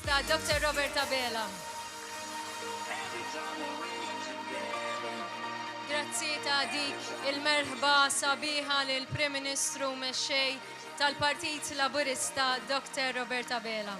Laburista Dr. Roberta Bela. Grazzi ta' dik il-merħba sabiħa lill-Prim Ministru mexxej tal-Partit Laburista Dr. Roberta Bela.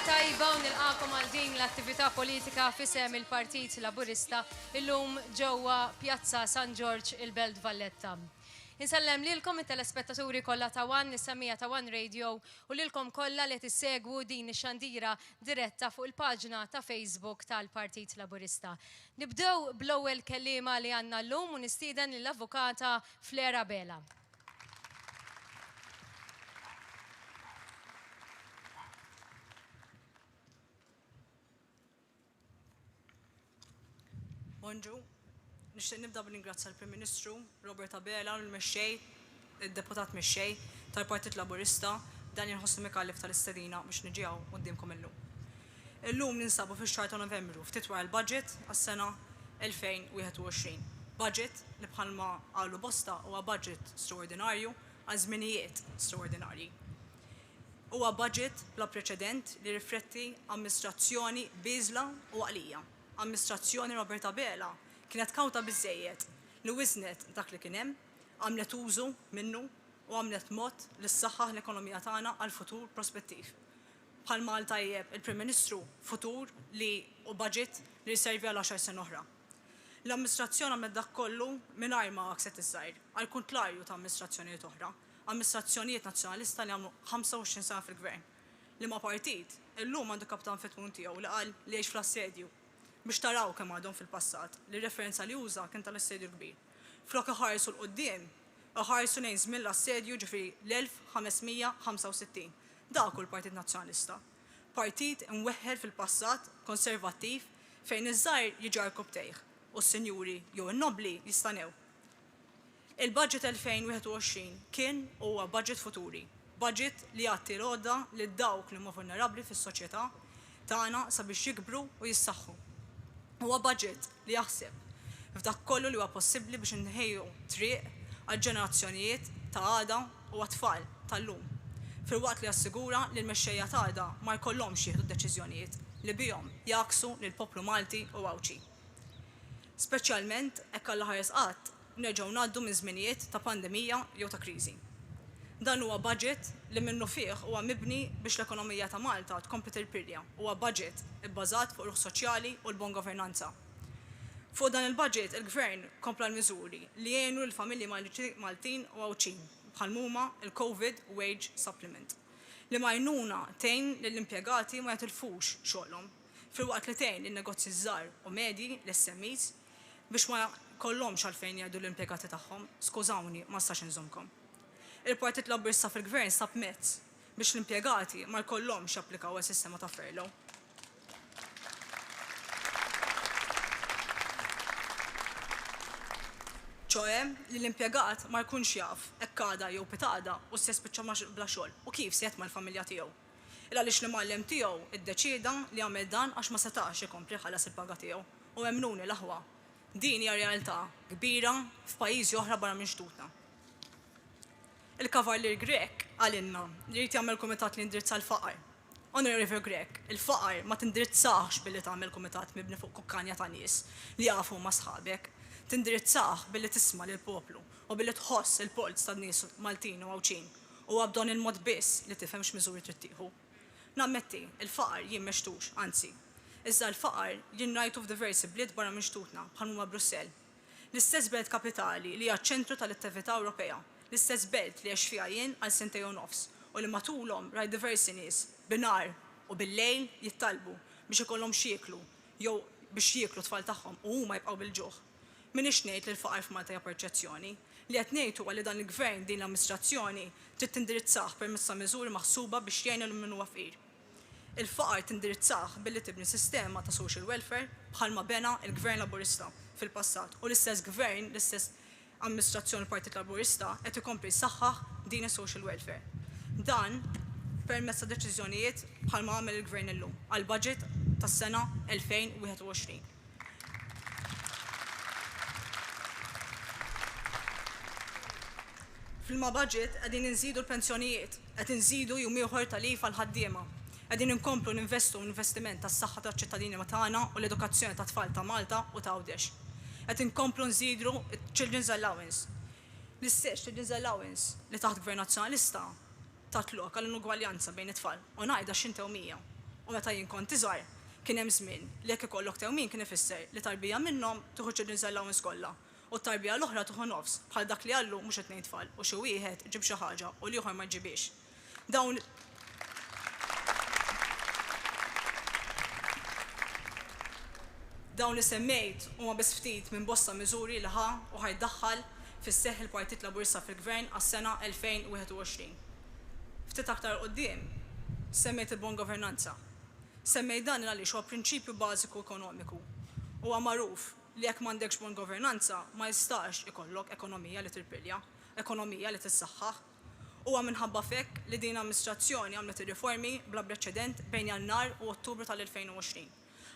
Tajba u nilqakom għal din l-attività politika fisem il-Partit Laburista illum ġewwa Pjazza San George il-Belt Valletta. Insellem lilkom it-telespettaturi kollha ta' One is-semmija ta' One Radio u lilkom kollha li tissegwu din ix-xandira diretta fuq il-paġna ta' Facebook tal-Partit Laburista. Nibdew bl-ewwel kelliema li għandna llum u nistieden lill-Avukata Flera Bela. Bonġu, nixtieq nibda b'ringrazzja l-Prim Ministru Roberta Bela u l-mexxej, id-deputat mexxej tal-Partit Laburista dan jinħossu mikallef tal-istedina biex niġi hawn qudiemkom illum. Illum ninsabu fix-xahar ta' Novembru ftit wara l-budget għas-sena 2021. Budget li bħalma qalu bosta huwa budget straordinarju għal żminijiet straordinarji. Huwa budget bla preċedent li rifletti amministrazzjoni biżla u għalija. Amministrazzjoni Roberta Bela kienet kawta biżżejjed li wiżnet dak li kien hemm, għamlet użu minnu u għamlet mod li ssaħħaħ l-ekonomija tagħna għal futur prospettiv. Bħalma qal tajjeb il-Prim Ministru futur li u budget li jservi għal 10 sena oħra. L-amministrazzjoni għamlet dak kollu mingħajr ma aqset iż-żgħir, għal kuntrarju ta' amministrazzjonijiet oħra, amministrazzjonijiet nazzjonalista li għamlu 25 sena fil-gvern. Li ma partit illum għandu kapitan fit-tmun tiegħu li qal li jgħix fl-assedju biex taraw kemm għadhom fil-passat li referenza li uża kien tal-assedju kbir. Flok iħarsu l-qudiem, iħarsu lejn żmien l-assedju ġifieri l-1565. Dak hu l-Partit Nazzjonalista. Partit imweħħel fil-passat konservattiv fejn iż-żgħir jiġarku btejħ u s-sinjuri jew in-nobli jistanew. Il-budget 2021 kien huwa budget futuri, budget li jagħti roda lil dawk li huma vulnerabbli fis-soċjetà tagħna sabiex jikbru u jissaħħu. Huwa budget li jaħseb f'dak kollu li huwa possibbli biex inħejju triq għal-ġenerazzjonijiet ta' għada u għat-tfal tal-lum. Filwaqt li jassigura li l-mexxejja ta' għada ma jkollhomx jieħdu deċiżjonijiet li bihom jaqsu lill-poplu Malti u Awċi. Speċjalment hekk Alla ħares qatt nerġgħu ngħaddu minn żminijiet ta' pandemija jew ta' kriżi. Dan huwa budget li minnu fih huwa mibni biex l-ekonomija ta' Malta tkompli tirpirja. Huwa budget ibbażat fuq ruħ soċjali u l-bon governanza. Fuq dan il-budget il-Gvern kompla l-miżuri li jgħinu l-familji Maltin u Awċin bħal huma il-COVID Wage Supplement li ma jnuna tgħin lill-impjegati ma jatilfux xogħolhom filwaqt li tgħin lin-negozji żgħar u medji l-SMEs biex ma jkollhomx għalfejn jgħidu l-impjegati tagħhom skużawni ma stax inżommkom. Il-Partit Laburista fil-Gvern sab mezz biex l-impjegati ma jkollhomx japplikaw is-sistema ta' furlough. ċoe li l-impjegat ma jkunx jaf hekk għada jew pitada u se jispiċċa bla xogħol u kif se jgħid mal-familja tiegħu. Għaliex l-imgħallem tiegħu iddeċieda li għamel dan għax ma setax ikompli ħallas il-paga tiegħu u hemmnuni l-aħwa. Din hija realtà kbira f'pajjiżi oħra barra minn xtutna. Il-Kavallier Grek għalinna li jrid jagħmel kumitat li indirizza l-faqar. Honorable Grek, il-faqar ma tindirizzax billi tagħmel kumitat mibni fuq kukkanja ta' nies li jafu ma' sħabek. Tindirizzaħ billi tisma' lil poplu u billi tħoss il-polz tan-nies Maltin u Awċin u għabdon il-mod biss li tifhem x'miżuri trid tieħu. Nammetti, il-faqar jien mextux, anzi. Iżda l-faqar jien rajtu f'diversi bliet barra minn xtutna bħal huma Brussell. L-istess belt kapitali li hija ċentru tal-attività Ewropea, l-istess belt li għex fiha jien għal sentejn u nofs u li matulhom raj diversi nies binar u bil-lejl jittalbu biex ikollhom xieklu jew biex jieklu tfal tagħhom u huma jibqgħu bil-ġuħ. Minix ngħid li l-faqar f'Malta hija perċezzjoni, li qed ngħid huwa li dan il-gvern din l-amministrazzjoni trid tindirizzah permezz ta' miżuri maħsuba biex jgħinu lil min huwa fqir. Il-faqar tindirizzah billi tibni sistema ta' social welfare bħalma bena il-Gvern Laburista fil-passat u l-istess gvern, l-istess amministrazzjoni Partit Laburista qed ikompli jsaħħaħ din is-social welfare. Dan permezz ta' deċiżjonijiet bħalma għamel il-Gvern illum għall-budget tas-sena 2021. Fil-ma budget qegħdin inżidu l-pensjonijiet, qed inżidu jum ieħor tal-if għall-ħaddiema. Qegħdin inkomplu ninvestu investiment tas-saħħa taċ-ċittadini tagħna u l-edukazzjoni ta' tfal ta' Malta u ta' Għawdex. Qed inkomplu nżidu Children's Allowance. L-istess Children's Allowance li taħt Gvern Nazzjonalista tatlok għall-inugwaljanza bejn it-tfal u ngħidha x'intewmija. U meta jien kont iżgħar kien hemm żmien li jekk ikollok tewmien kien ifisser li tarbija minnhom tieħu Children's Allowance kollha u t-tarbija l-oħra tieħu nofs bħal dak li għallu mhux it-tnejn tfal u xi wieħed ġib xi ħaġa u l-ieħor ma jġibix. Dawn li semmejt huma biss ftit minn bosta miżuri li ħa u ħajdaħħal fis-seħħ il-Partit Laburista fil-Gvern għas-sena 2021. Ftit aktar quddiem semmejt il-bon governanza. Semmejt dan għaliex huwa prinċipju bażiku ekonomiku. Huwa magħruf li jekk m'għandekx bon governanza ma jistax ikollok ekonomija li tirpilja, ekonomija li tissaħħaħ. Huwa minħabba fekk li din amministrazzjoni għamlet ir-riformi bla preċedent bejn Jannar u Ottubru tal-2020.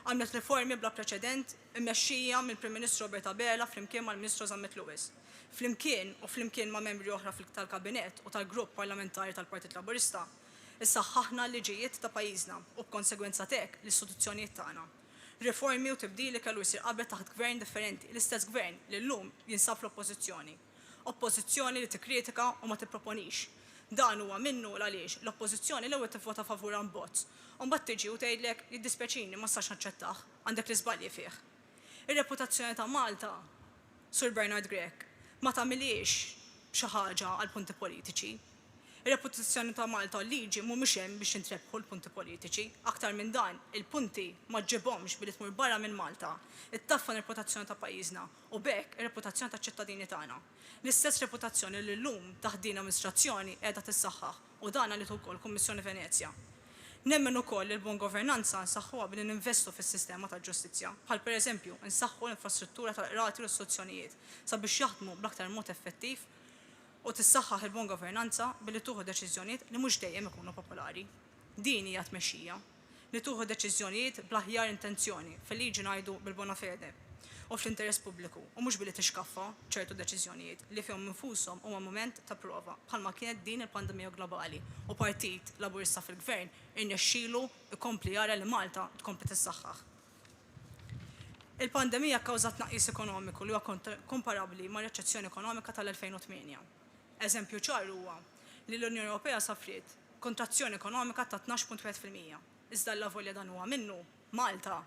Għamlet riformi bla preċedent immexxija mill-Prim Ministru Robert Abela flimkien mal-Ministru Żammet Lewis. Flimkien ma' membri oħra tal-Kabinett u tal-Grupp Parlamentari tal-Partit Laburista, issaħħaħna l-liġijiet ta' pajjiżna u b'konsegwenza tek l-istituzzjonijiet tagħna. Riformi u tibdili kellu jsir qabel taħt gvern differenti, l-istess gvern li llum jinsab fl-oppożizzjoni. Oppożizzjoni li tikkritika u ma tipproponix. Dan huwa minnu għaliex l-oppożizzjoni l-ewwel tivvota favur abbozz. U mbagħad tiġi u tgħidlek jiddispjaċini ma stax naċċettah, għandek l-iżbalji fih. Ir-reputazzjoni ta' Malta, Sur Bernard Grek, ma tagħmilix xi ħaġa għal punti politiċi. Ir-reputazzjoni ta' Malta u liġi mhumiex hemm biex intrebħu l-punti politiċi, aktar minn dan il-punti ma ġibhomx billi tmur barra minn Malta, ittaffan ir-reputazzjoni ta' pajjiżna u bekk ir-reputazzjoni taċ-ċittadini tagħna. L-istess reputazzjoni li llum taħt din amministrazzjoni qiegħda tissaħħaħ u dan għalitu wkoll Kummissjoni Venezja. Nemmen ukoll li l-bon governanza nsaħħuha billi ninvestu fis-sistema tal-ġustizzja, bħal pereżempju nsaħħu l-infrastruttura tal-qrati u l-istituzzjonijiet sabiex jaħdmu bl-aktar mod effettiv u tissaħħaħ il-bon governanza billi tuħu deċiżjonijiet li mhux dejjem ikunu popolari. Din hija tmexxija li tuħu deċiżjonijiet bl-aħjar intenzjoni fil-liġi ngħidu bil-bona fede u fl-interess pubbliku u mhux billi tixkaffa ċertu deċiżjonijiet li fihom infushom huma mument ta' prova bħalma kienet din il-pandemija globali u Partit Laburista fil-Gvern irnexxielu ikompli jara li Malta tkompli tissaħħaħ. Il-pandemija kkawżat tnaqqis ekonomiku li huwa komparabbli ma' reċezzjoni ekonomika tal-2008. Eżempju ċar huwa li l-Unjoni Ewropea safriet kontrazzjoni ekonomika ta' 12.1%. Iżda l-avolja dan huwa minnu Malta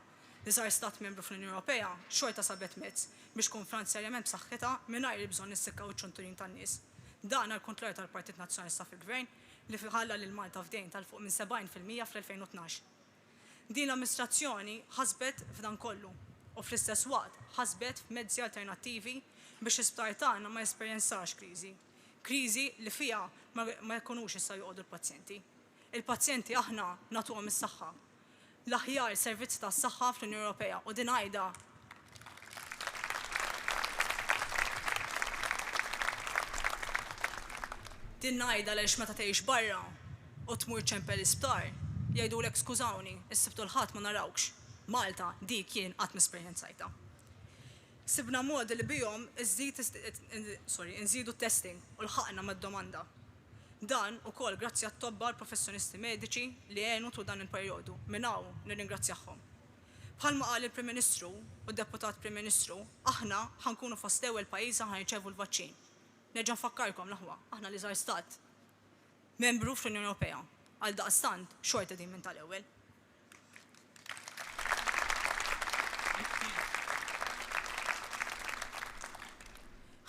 li sar stat membru fl-Unjoni Ewropea xorta sabet mezz biex tkun finanzjarjament b'saħħitha mingħajr il-bżonn issikkaw iċ-ċunturin tan-nies. Dan għal kontrarju tal-Partit Nazzjonalista fil-Gvern li ħalla lil Malta f'dejn tal-fuq minn 70% fl-2012. Din l-amministrazzjoni ħasbet f'dan kollu u fl-istess waqt ħasbet f'mezzi alternattivi biex isptar tagħna ma jesperjenzax kriżi. Kriżi li fiha ma jkunux issa joqogħdu l-pazjenti. Il-pazjenti aħna nagħtuhom is-saħħa. L-aħjar servizz tas-saħħa fl-Unjoni Ewropea u din għajda għaliex meta tgħix barra u tmur ċempel isptar jgħidulek skużawni, issibtu l-ħadd ma narawx. Malta dik jien qatt mesperjenzajta. Sibna modi li bihom nżidu testing u l-ħaqna mad-domanda. Dan ukoll grazzi għat-tobba l-professjonisti mediċi li għenu tu dan il-perjodu. Minn hawn nirringrazzjahom. Bħalma qal il-Prim Ministru u d-Deputat Prim Ministru, aħna ħankunu fost ewwel pajjiż ħanirċevu l-vaċċin. Nerġa' nfakkarkom l-aħwa, aħna li żgħar stat membru fl-Unjoni Ewropea. Għal daqstant xorta din minn tal-ewwel.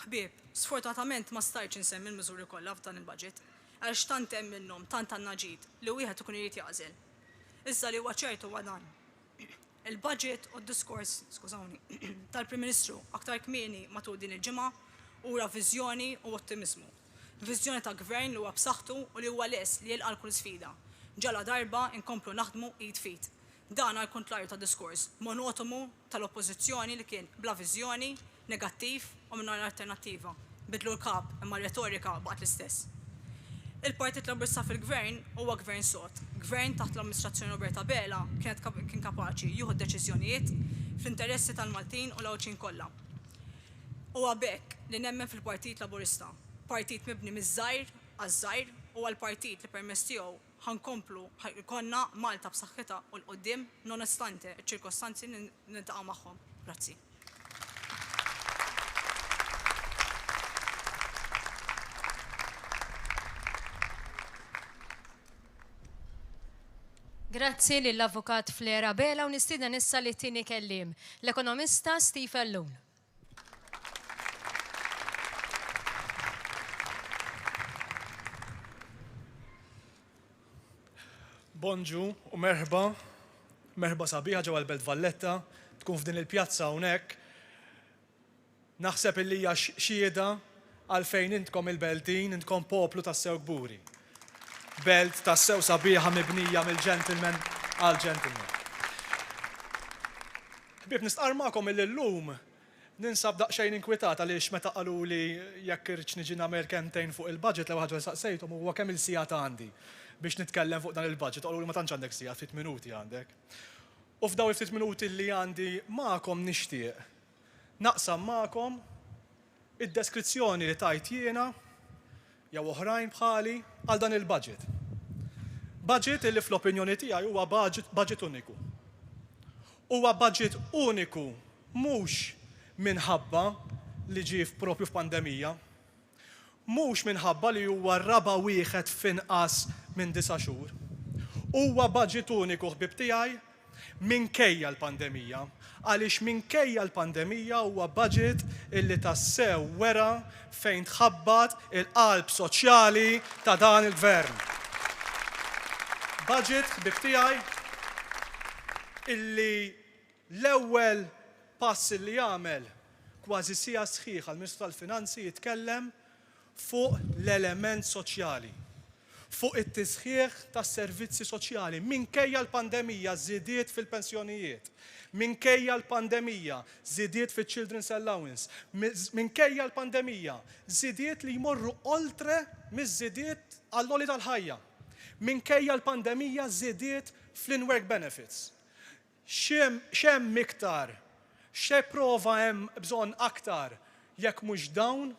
Ħbieb, sfortunatament ma stajtx insemmi l-miżuri kollha f'dan il-budget, għaliex tant hemm minnhom tant għandna ġid li wieħed ikun irid jagħżel. Iżda li huwa ċertu huwa dan. Il-budget u d-diskors, skużawni, tal-Prim Ministru aktar kmieni matul din il-ġimgħa ura viżjoni u ottimiżmu. Viżjoni ta' gvern li huwa b'saħħtu u li huwa lest li jilqa' kull sfida. ġala darba inkomplu naħdmu id fit. Dan għal kontrarju ta' diskors monotomu tal-oppożizzjoni li kien bla viżjoni, negattiv u mingħajr alternattiva. Bidlu l-kap imma retorika baqgħet l-istess. Il-Partit Laburista fil-Gvern huwa gvern sod. Gvern taħt l-amministrazzjoni Roberta Bela kien kapaċi jieħu deċiżjonijiet fl-interessi tal-Maltin u l-Awċin kollha. Huwa bekk li nemmen fil-Partit Laburista, partit mibni miż-żgħir għaż-żgħir u għall-partit li permezz tiegħu ħankomplu konna Malta b'saħħitha u l-qudiem nonostante ċ-ċirkostanzi niltaqa' magħhom. Grazzi. Grazzi lill-avukat Flera Bela u nistieden issa li tieni kelliem, l-ekonomista Steve Ellun. Bonġu u merħba sabiħa ġewwa l-Belt Valletta, tkun f'din il-pjazza hawnhekk. Naħseb illi hija xhieda għalfejn intkom il-Beltin, intkom poplu tassew kburi. Belt tassew sabiħa mibnija mill-gentleman għal gentleman. Ħbieb nistqar magħkom illum ninsab daqsxejn inkwitat għaliex meta qaluli jekk irrid niġi nagħmel kemmtejn fuq il-budget l ħaġa saqsejthom huwa kemm il-sigħat għandi biex nitkellem fuq dan il-budget, qaluli ma tantx għandek sigħat, 3 minuti għandek. U f'daw il-3 minuti li għandi magħkom nixtieq naqsam magħkom id-deskrizzjoni li tajt jiena jew oħrajn bħali għal dan il-budget. Budget li fl-opinjoni tiegħi huwa budget uniku. Huwa budget uniku mhux minħabba li ġie propju f'pandemija, mhux minħabba li huwa raba wieħed f'inqas minn 9 xhur. Huwa budget uniku ħbib tiegħi minkejja l-pandemija, għaliex minkejja l-pandemija huwa budget illi tassew wera fejn tħabbat il-qalb soċjali ta' dan il-gvern. Budget ħbib tiegħi illi l-ewwel pass li jagħmel kważi sija sħiħa l-Ministru tal-Finanzi jitkellem fuq l-element soċjali, fuq it-tisħiħ tas-servizzi soċjali. Minkejja l-pandemija żidiet fil-pensjonijiet, minkejja l-pandemija żidiet fil-Children's Allowance, minkejja l-pandemija żidiet li jmorru oltre miż-żidiet għall-għoli tal-ħajja, minkejja l-pandemija żidiet fl-in-work benefits. X'hemm iktar, xe prova hemm bżonn aktar jekk mhux dawn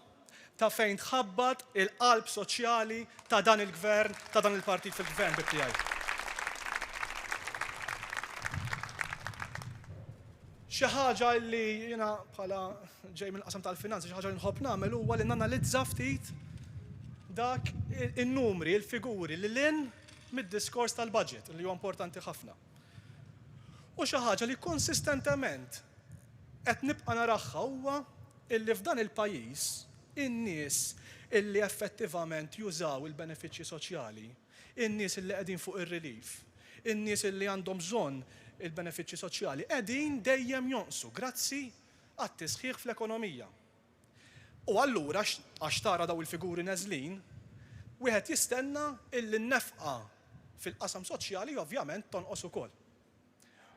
ta' fejn tħabbat il-qalb soċjali ta' dan il-gvern, ta' dan il-partit fil-gvern tiegħi. Xi ħaġa li jiena bħala ġej mill-qasam tal-finanzi xi ħaġa li nħobb nagħmel huwa li nanalizza ftit dak in-numri, il-figuri li lin mid-diskors tal-budget li huwa importanti ħafna. U xi ħaġa li konsistentement qed nibqa' naraħħa huwa illi f'dan il-pajjiż in-nies illi effettivament jużaw il-benefiċċji soċjali, in-nies illi qegħdin fuq ir-relief, in-nies illi għandhom bżonn il-benefiċċji soċjali qegħdin dejjem jonqsu grazzi għat-tisħiħ fl-ekonomija. U allura għax tara daw il-figuri neżlin, wieħed jistenna illi n-nefqa fil-qasam soċjali ovvjament tonqos ukoll.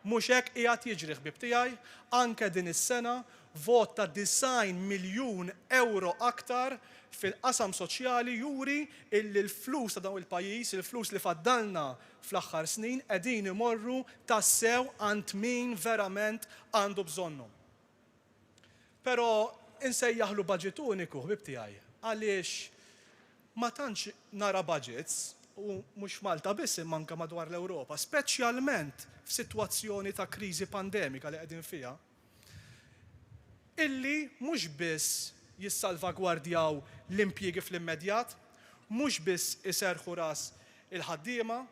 Mhux hekk qiegħed jiġri ħbieb tiegħi, anke din is-sena vot ta' 9 miljun euro aktar fil-qasam soċjali juri illi l-flus ta' dawn il-pajjiż, il-flus li faddalna fl-aħħar snin qegħdin imorru tassew għand min verament għandu bżonnhom. Però insejjaħlu budget uniku ħbieb tiegħi għaliex ma tantx nara budgets u mhux Malta biss imma anke madwar l-Ewropa, speċjalment f'sitwazzjoni ta' kriżi pandemika li qegħdin fiha, illi mhux biss jissalvagwardjaw l-impjiegi fl-immedjat, mhux biss iserħu ras il-ħaddiema,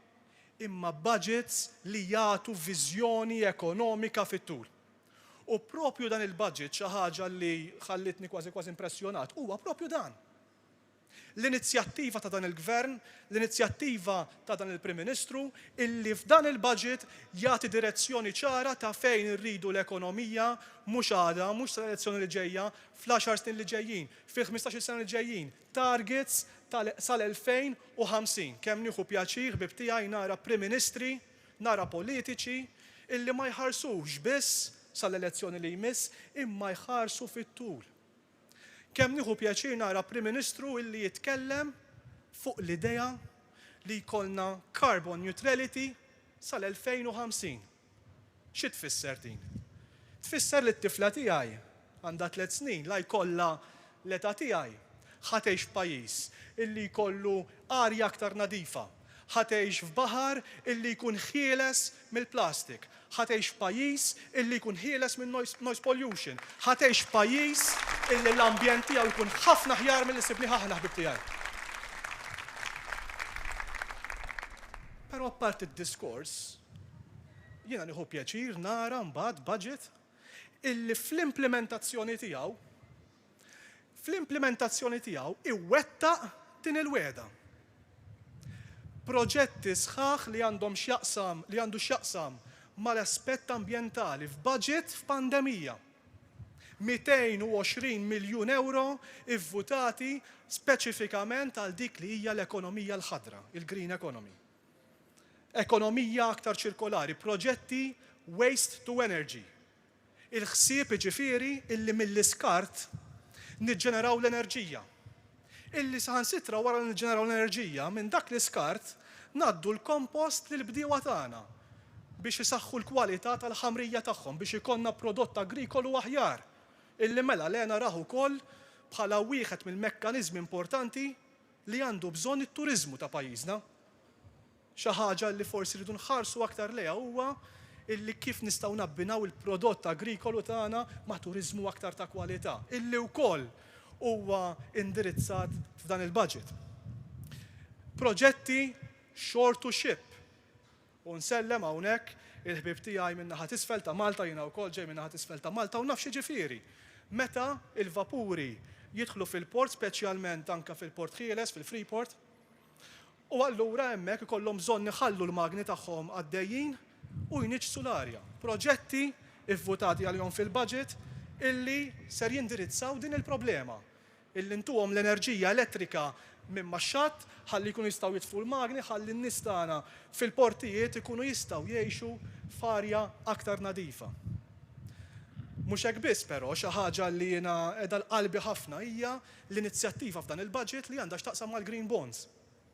imma budgets li jagħtu viżjoni ekonomika fit-tul. U propju dan il-budget xi ħaġa li ħallitni kważi impressjonat huwa propju dan. L-inizjattiva ta' dan il-gvern, l-inizjattiva ta' dan il-Prim Ministru, illi f'dan il-budget jagħti direzzjoni ċara ta' fejn irridu l-ekonomija mhux għada, mhux l-elezzjoni li ġejja, fl-10 snin li ġejjin, fil-15 sena li ġejjin, targets sal-2050. Kemm nieħu pjaċir ħbib tiegħi nara Prim Ministri, nara politiċi illi ma jħarsux biss sal-elezzjoni li jmiss imma jħarsu fit-tul. Kemm nieħu pjaċir nara Prim Ministru illi jitkellem fuq l-idea li jkollna carbon neutrality sal-2050. Xi tfisser din? Tfisser li t-tifla tiegħi għandha 3 snin la jkollha l-età tiegħi. Ħatgħix f'pajjiż illi jkollu arja aktar nadifa. Ħatgħix f'baħar illi jkun ħieles mill-plastik. Ħatgħix f'pajjiż illi jkun ħieles minn noise pollution. Ħatgħix f'pajjiż illi l-ambjent tiegħu jkun ħafna ħjar milli sibni aħna ħbib tiegħi. Però apparti d-diskors, jiena nieħu pjaċir nara mbagħad budget illi fl-implementazzjoni tiegħu iwettaq din il-weda. Proġetti sħaħ li għandu x'jaqsam mal-aspett ambjentali f'budget f'pandemija. 220 miljun euro ivvutati speċifikament għal dik li hija l-ekonomija l-ħadra, il-green economy. Ekonomija aktar ċirkolari, proġetti waste to energy. Il-ħsieb ġifieri illi mill-iskart niġġeneraw l-enerġija. Illi saħansitra wara li niġġeneraw l-enerġija minn dak l-iskart ngħaddu l-kompost lill-bdiewa tagħna biex isaħħu l-kwalità tal-ħamrija tagħhom biex ikollna prodott agrikolu aħjar. Illi mela lena raħu wkoll bħala wieħed mill-mekkaniżmi importanti li għandu bżonn it-turiżmu ta' pajjiżna. Xi ħaġa li forsi rridu nħarsu aktar lejha huwa illi kif nistgħu nabbinaw il-prodott agrikolu tagħna ma' turiżmu aktar ta' kwalità, illi wkoll huwa indirizzat f'dan il-budget. Proġetti shore to ship. U nsellem hawnhekk il-ħbieb tiegħi minn naħa t'isfel ta' Malta, jiena wkoll ġej minn naħa t'isfel ta' Malta u naf xi ġifieri. Meta il-vapuri jidħlu fil-port, speċjalment anke fil-Port Ħieles, fil-Freeport, u allura hemmhekk ikollhom bżonn iħallu l-magni tagħhom għaddejjin u jniġsu l-arja. Proġetti ivvutati għalihom fil-budget illi ser jindirizzaw din il-problema. Illi ntuhom l-enerġija elettrika minn maxxatt ħalli jkunu jistgħu jitfgħu l-magni ħalli n-nies tagħna fil-portijiet ikunu jistgħu jgħixu f'arja aktar nadifa. Mhux hekk biss però xi ħaġa li jiena qiegħda l-qalbi ħafna hija l-inizjattiva f'dan il-budget li għandha x'taqsam mal-green bonds.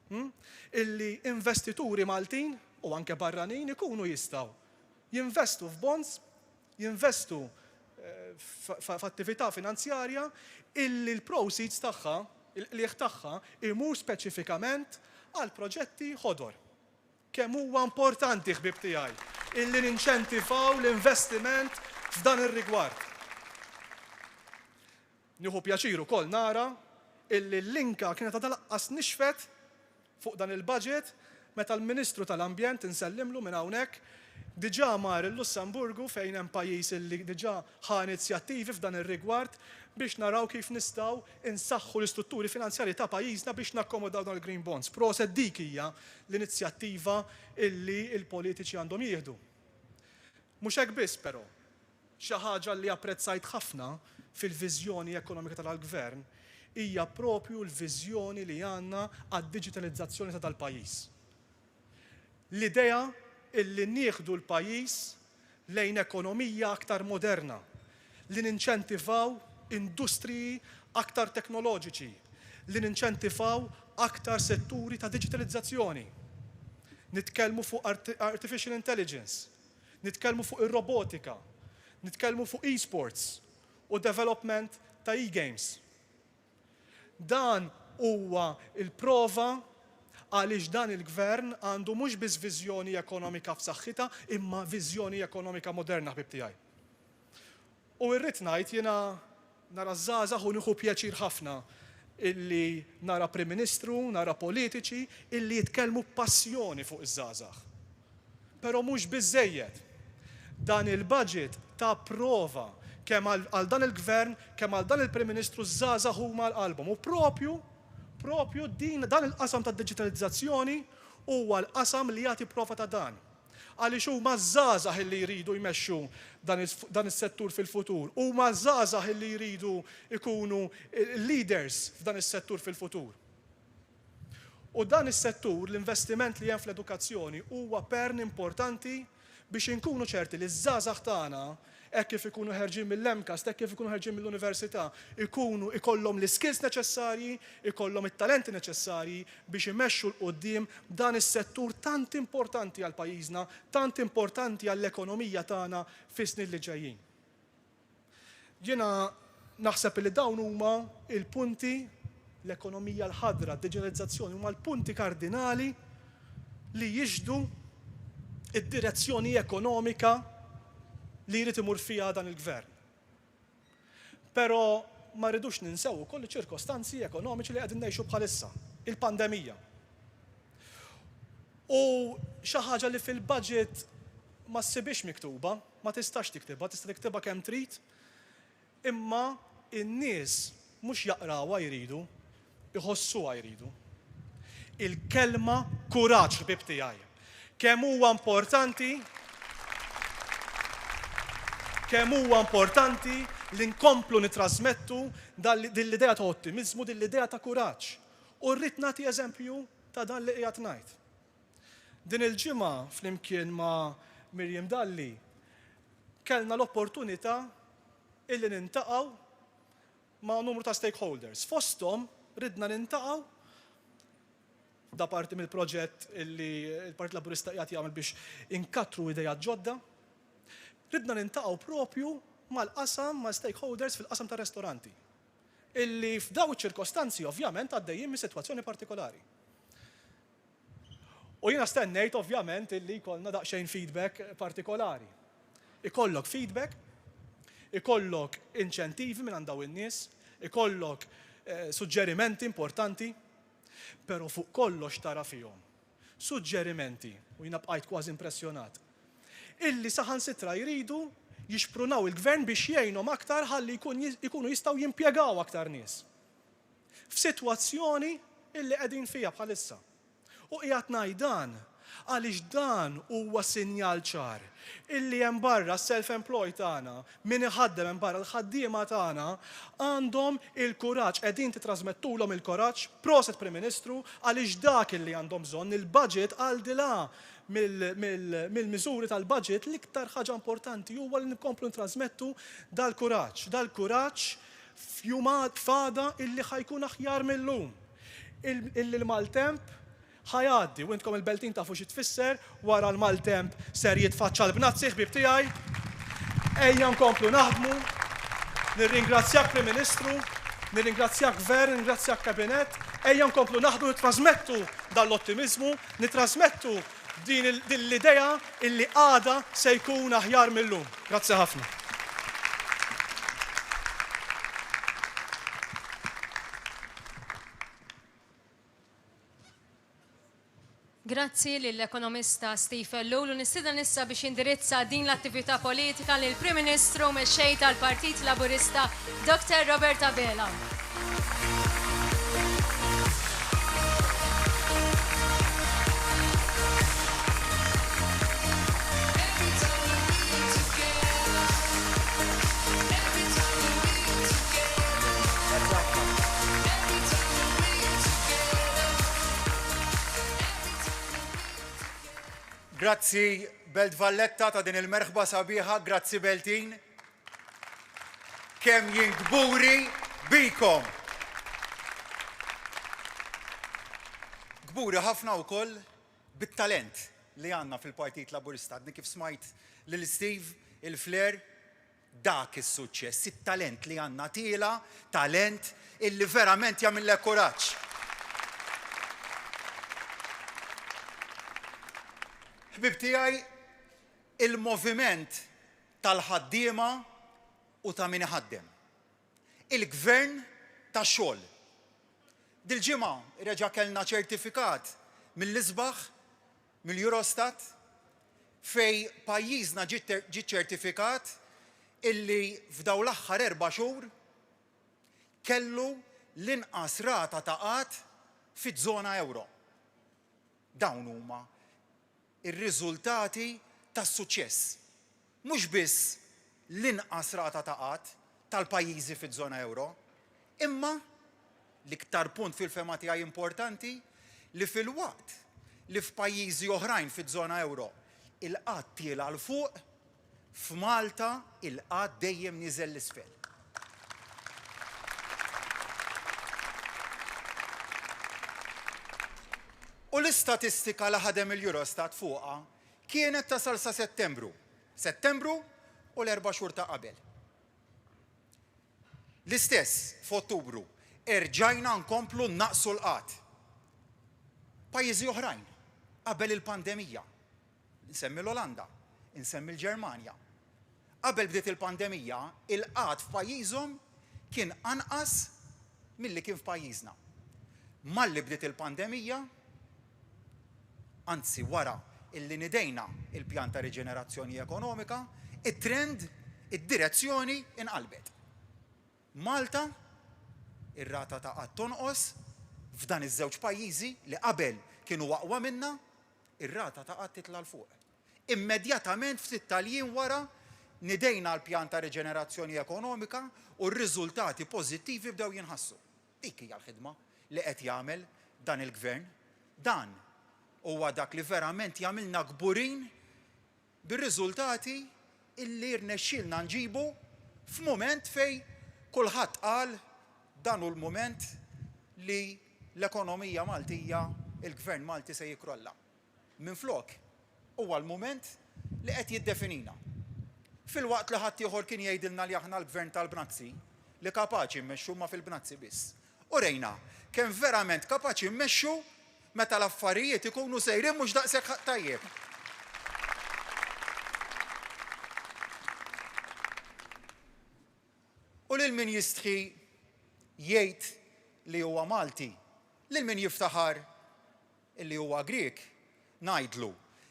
Illi investituri Maltin u anke barranin ikunu jistgħu jinvestu f'bonds, jinvestu f'attività finanzjarja illi l-proceeds tagħha, l-qlieħ tagħha imur speċifikament għal proġetti ħodor. Kemm huwa importanti ħbieb tiegħi illi ninċentivaw l-investiment f'dan ir-rigward. Nieħu pjaċir ukoll nara illi l-linka kienet talaqqas nixfet fuq dan il-budget meta l-Ministru tal-Ambjent insellimlu minn hawnhekk diġà mar il-Lussemburgu fejn hemm pajjiż illi diġà ħa inizjattivi f'dan ir-rigward biex naraw kif nistgħu insaħħu l-istrutturi finanzjarji ta' pajjiżna biex nakkomodaw dawn il-green bonds. Proset dik hija l-inizjattiva illi l-politiċi għandhom jieħdu. Mhux hekk biss però, xi ħaġa li apprezzajt ħafna fil-viżjoni ekonomika tal-Gvern hija propju l-viżjoni li għandna għad-diġitalizzazzjoni ta' tal-pajjiż. L-idea illi nieħdu l-pajjiż lejn ekonomija aktar moderna, li ninċentivaw industriji aktar teknoloġiċi, li ninċentivaw aktar setturi ta' diġitalizzazzjoni. Nitkellmu fuq artificial intelligence, nitkellmu fuq ir-robotika, nitkellmu fuq e-sports u development ta' e-games. Dan huwa il-prova għaliex dan il-Gvern għandu mhux biss viżjoni ekonomika f'saħħitha, imma viżjoni ekonomika moderna ħbieb tiegħi. U rrid ngħid jiena nara żgħażagħ u nieħu pjaċir ħafna illi nara Prim Ministru, nara politiċi illi jitkellmu b'passjoni fuq iż-żgħażagħ. Però mhux biżżejjed. Dan il-budget ta' prova kemm għal dan il-Gvern, kemm għal dan il-Prim Ministru żgħażagħ huma l-qalbhom. U propju dan il-qasam tad-diġitalizzazzjoni huwa l-qasam li jagħti prova ta' dan. Għaliex huma żgħażagħ illi jridu jmexxu dan is-settur fil-futur. Huma żgħażagħ illi jridu jkunu leaders f'dan is-settur fil-futur. U dan is-settur, l-investiment li hemm fl-edukazzjoni huwa pern importanti biex inkunu ċerti li ż-żgħażagħ tagħna hekk kif ikunu ħerġin mill-MCAS, hekk kif ikunu ħerġin mill-università, ikollhom l-skills neċessarji, ikollhom it-talenti neċessarji biex imexxu l-qudiem dan is-settur tant importanti għal pajjiżna, tant importanti għall-ekonomija tagħna fis-snin li ġejjin. Jiena naħseb li dawn huma il-punti l-ekonomija l-ħadra, d-diġitalizzazzjoni huma l-punti kardinali li jiġdu id-direzzjoni ekonomika li jrid imur fiha dan il-gvern. Però ma rridux ninsew ukoll iċ-ċirkostanzi ekonomiċi li qegħdin ngħixu bħalissa, il-pandemija. U xi ħaġa li fil-budget ma ssibix miktuba, ma tistax tiktibha, tista' tiktibha kemm trid, imma in-nies mhux jaqrawha jridu, iħossuha jridu. Il-kelma kuraġġ ħbib tiegħi. Kemm huwa importanti li nkomplu nitrasmettu dil-idea ta' ottimizmu, dil-idea ta' kuraġġ. U rrid nagħti eżempju ta' dan li qiegħed ngħid. Din il-ġimgħa flimkien ma' Mirjam Dalli kellna l-opportunità illi nintaqgħu ma' numru ta' stakeholders. Fosthom ridna nintaqgħu da parti mill-proġett illi il-Partit Laburista qiegħed jagħmel biex inkattru idejat ġodda. Ridna nintaqgħu propju mal-qasam ma' stakeholders fil-qasam ta' restoranti. Illi f'daw iċ-ċirkostanzi ovvjament għaddejjin minn sitwazzjoni partikolari. U jiena stennejt ovvjament illi jkollna daqsxejn feedback partikolari. Ikollok feedback, ikollok inċentivi minn għand dawn in-nies, ikollok suġġerimenti importanti, però fuq kollox tara fihom suġġerimenti, u jiena bqajt kważi impressjonat, illi saħansitra jridu jixprunaw il-gvern biex jgħinhom aktar ħalli jkunu jistgħu jimpjegaw aktar nies. F'sitwazzjoni illi qegħdin fiha bħalissa. U qiegħed ngħid dan għaliex dan huwa sinjal ċar illi hemm barra s-self-employed tagħna, min iħaddem hemm barra l-ħaddiema tagħna għandhom il-kuraġġ, qegħdin titrasmettulhom il-kuraġġ, proset Prim Ministru, għaliex dak illi għandhom bżonn il-budget għal dilha mill-miżuri tal-budget l-iktar ħaġa importanti huwa li nkomplu ntrasmettu dal-kuraġġ. Dal-kuraġġ f'għada illi ħajkun aħjar millum. Illi l-maltemp ħajaddi, u intkom il-beltin tafu xi tfisser, wara l-maltemp ser jitfaċċa l-bnazzi ħbib tiegħi. Ejja nkomplu naħdmu, nirringrazzjak Prim Ministru, nirringrazzjak Gvern, nirringrazzjak Kabinett, ejja nkomplu naħdmu nitrasmettu dal-ottimizmu, nitrasmettu din l-idea illi għada se jkun aħjar millum. Grazzi ħafna. Grazzi lill-ekonomista Stephen Lowell, u nistieden issa biex indirizza din l-attività politika lill Prim Ministru mexxej tal-Partit Laburista Dr. Robert Abela. Grazzi Belt Valletta ta' din il-merħba sabiħa, grazzi Beltin. Kemm jien gburi bikom. Gburi ħafna wkoll bit-talent li għandna fil-Partit Laburista. Għadni kif smajt lil Steve il-Flair, dak is-suċċess, it-talent li għandna tiela, talent illi verament jagħmilek kuraġġ. Ħbib tiegħi, il-moviment tal-ħaddiema u ta' min iħaddem. Il-gvern tax-xogħol. Dil-ġimgħa reġa' kellna ċertifikat mill-isbaħ, mill-Eurostat, fej pajjiżna ġie ċertifikat illi f'daw l-aħħar 4 xhur kellu l-inqas rata ta' qatt fiż-żona euro. Dawn huma ir-riżultati tas-suċċess. Mhux biss l-inqas rata ta' qatt tal-pajjiżi fiż-żona euro, imma l-iktar punt fil-fema tiegħi importanti li fil-waqt li f'pajjiżi oħrajn fiż-żona euro il-qatt tiela l fuq, f'Malta il-qatt dejjem niżel l-isfel. U l-istatistika li ħadem il-Eurostat fuqha kienet tasal sa Settembru u l-4 xhur ta' qabel. L-istess f'Ottubru erġajna nkomplu naqsu l-qatt. Pajjiżi oħrajn qabel il-pandemija. Insemmi l-Olanda, insemmi l-Ġermanja. Qabel bdiet il-pandemija, il-qatt f'pajjiżhom kien anqas milli kien f'pajjiżna. Malli bdiet il-pandemija, anzi wara illi nidejna il-pjan ta' riġenerazzjoni ekonomika, it-trend, id-direzzjoni inqalbet. Malta, ir-rata ta' qatt tonqos, f'dan iż-żewġ pajjiżi li qabel kienu aqwa minna, ir-rata ta' qatt titla' l fuq. Immedjatament ftit tal-jiem wara nidejna l-pjan ta' riġenerazzjoni ekonomika u r-riżultati pożittivi bdew jinħassu. Dik hija l-ħidma li qed jagħmel dan il-gvern. Dan huwa dak li verament jagħmilna kburin bir-riżultati illi rnexxielna nġibu f'mument fejn kulħadd qal dan hu l-mument li l-ekonomija Maltija, il-gvern Malti se jikrolla. Minflok huwa l-mument li qed jiddefinina. Fil-waqt li ħadd ieħor kien jgħidilna li aħna l-gvern tal-Bnazzi li kapaċi mmexxu ma fil-Bnazzi biss. U rejna kemm verament kapaċi mmexxu meta l-affarijiet ikunu sejrin mhux daqshekk tajjeb. U lil min jistħi jgħid li huwa Malti, lil min jiftaħar illi huwa Griek, ngħidlu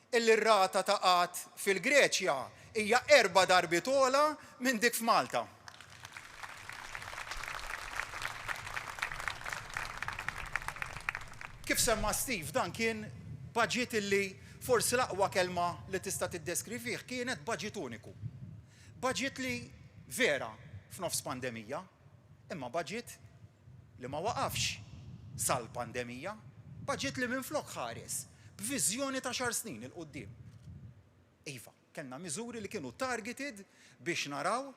illi r-rata ta' qatt fil-Greċja hija 4 darbiet ogħla minn dik f'Malta. Kif semma Steve, dan kien budget illi forsi l-aqwa kelma li tista' tiddeskrivih kienet budget uniku. Budget li vera f'nofs pandemija, imma budget li ma waqafx sal-pandemija, budget li minflok ħares b'viżjoni ta' xar snin il-qudiem. Iva, kellna miżuri li kienu targeted biex naraw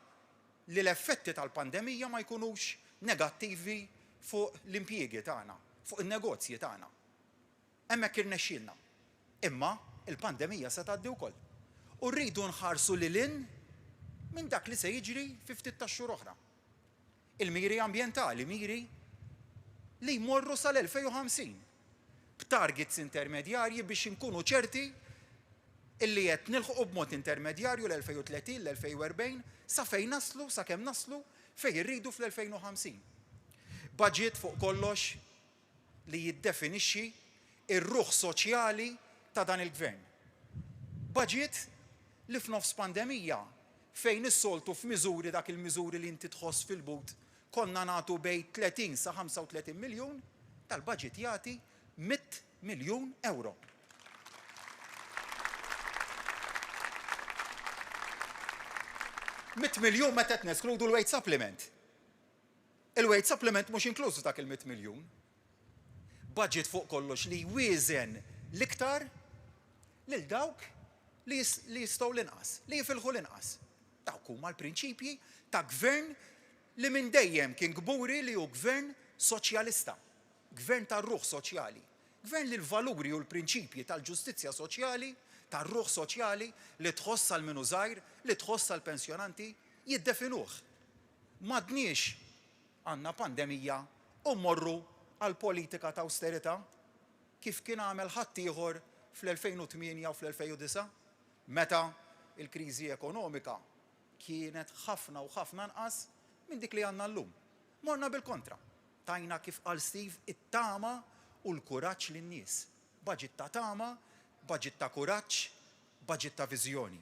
li l-effetti tal-pandemija ma jkunux negattivi fuq l-impjiegi tagħna, fuq in-negozji tagħna. Hemmhekk irnexxielna. Imma il-pandemija se tgħaddi wkoll. U rridu nħarsu lil hinn minn dak li se jiġri fi ftit tax-xhur oħra. Il-miri ambjentali, miri li jmorru sal-2050 b'targets intermedjarji biex inkunu ċerti illi qed nilħqu b'mod intermedjarju l-2030, l-2040 sa fejn naslu, sa kemm naslu fejn irridu fl-2050. Budget fuq kollox li jiddefinixxi ir-ruħ soċjali ta' dan il-gvern. Budget li f'nofs pandemija fejn is-soltu f'miżuri dak il-miżuri li inti tħoss fil-but konna nagħtu bejn 30 sa 35 miljun, tal-budget jagħti 100 miljun euro. $100 miljun meta qed neskludu l-wage supplement. Il-wage supplement mhux inklużu dak il-100 miljun. Budget fuq kollox li jwieżen l-iktar lil dawk li jistgħu l-inqas, li jifilħu l-inqas. Dawk huma l-prinċipji ta' gvern li minn dejjem kien gburi li hu gvern soċjalista, gvern tar-ruħ soċjali, gvern li l-valuri u l-prinċipji tal-ġustizzja soċjali, tar-ruħ soċjali li tħoss għal minu żgħir, li tħoss għal pensjonanti jiddefinuh. M'għadniex għandna pandemija u mmorru għal politika ta' austerità kif kien għamel ħadd ieħor fl-2008 u fl-2009 meta il-kriżi ekonomika kienet ħafna u ħafna nqas minn dik li għandna llum. Morna bil-kontra. Tajna kif qal Steve it-tama u l-kuraġġ lin-nies. Budget ta' tama, budget ta' kuraġġ, budget ta' viżjoni.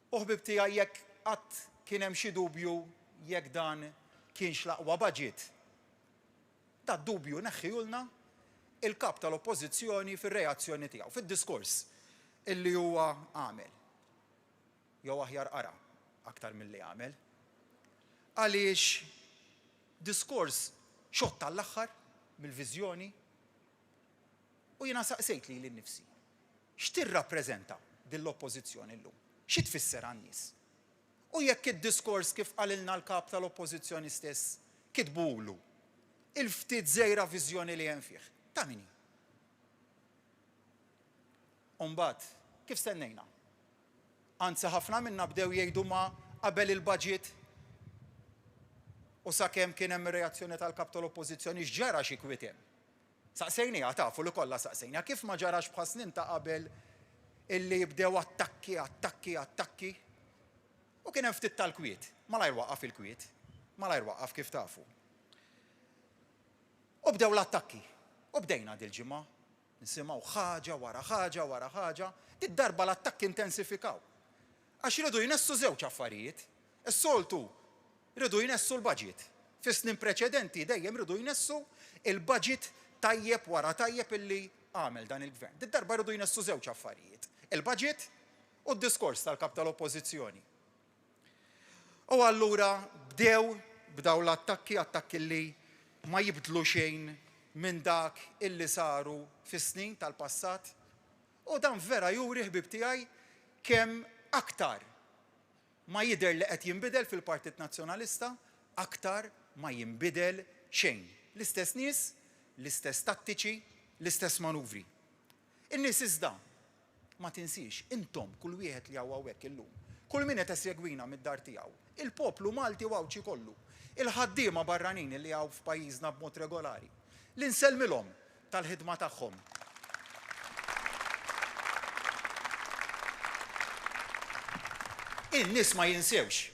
U ħbib tiegħi jekk qatt kien hemm xi dubju jekk dan kienx l-aqwa budget. Da dubju neħħihulna il-kap tal-oppożizzjoni fir-reazzjoni tiegħu, fid-diskors illi huwa għamel. Jew aħjar qara aktar milli għamel. Għaliex diskors xogħol tal-aħħar mill-viżjoni u jiena saqsejt li nnifsi. X'tirrappreżenta din l-oppożizzjoni llum? Xi tfisser għan-nies? U jekk id-diskors kif qalilna l-kap tal-oppożizzjoni stess kitbulu il-ftit żejra viżjoni li hemm fih. Ta' min hi? Umbagħad, kif stennejna? Anzi ħafna minna bdew jgħidu ma qabel il-budget u sakemm kien hemm ir-reazzjoni tal-kap tal-oppożizzjoni x'ġara xi kwietem. Saqsejniha tafu li kollha saqsejna kif ma ġarax bħal snin ta' qabel illi bdew attakki u kien hemm ftit tal-kwiet. Malajr waqqaf il-kwiet, malajr waqqaf kif tafu. U bdew l-attakki. U bdejna dil-ġimgħa nisimgħu ħaġa wara ħaġa wara ħaġa, darba l-attakki intensifikaw. Għax iridu jnessu żewġ affarijiet. Is-soltu rridu jnessu l-budget. Fis-snin preċedenti dejjem rridu jnessu il-budget tajjeb wara tajjeb illi għamel dan il-gvern. Darba rridu jnessu żewġ affarijiet. Il-budget u d-diskors tal-kap tal-oppożizzjoni. U allura bdew l-attakki li ma jibdlu xejn minn dak illi saru fis-snin tal-passat. U dan vera juri ħbib tiegħi kemm aktar ma jidher li qed jinbidel fil-Partit Nazzjonalista, aktar ma jinbidel xejn. L-istess nies, l-istess tattiċi, l-istess manuvri. In-nies iżda ma tinsix intom kull wieħed li hawn hawnhekk illum. Kull min qed isegwina mid-dar tiegħu. Il-poplu Malti wawċi kollu. Il-ħaddiema barranin li hawn f'pajjiżna b'mod regolari. L-insellmilhom tal-ħidma tagħhom. In-nies ma jinsewx.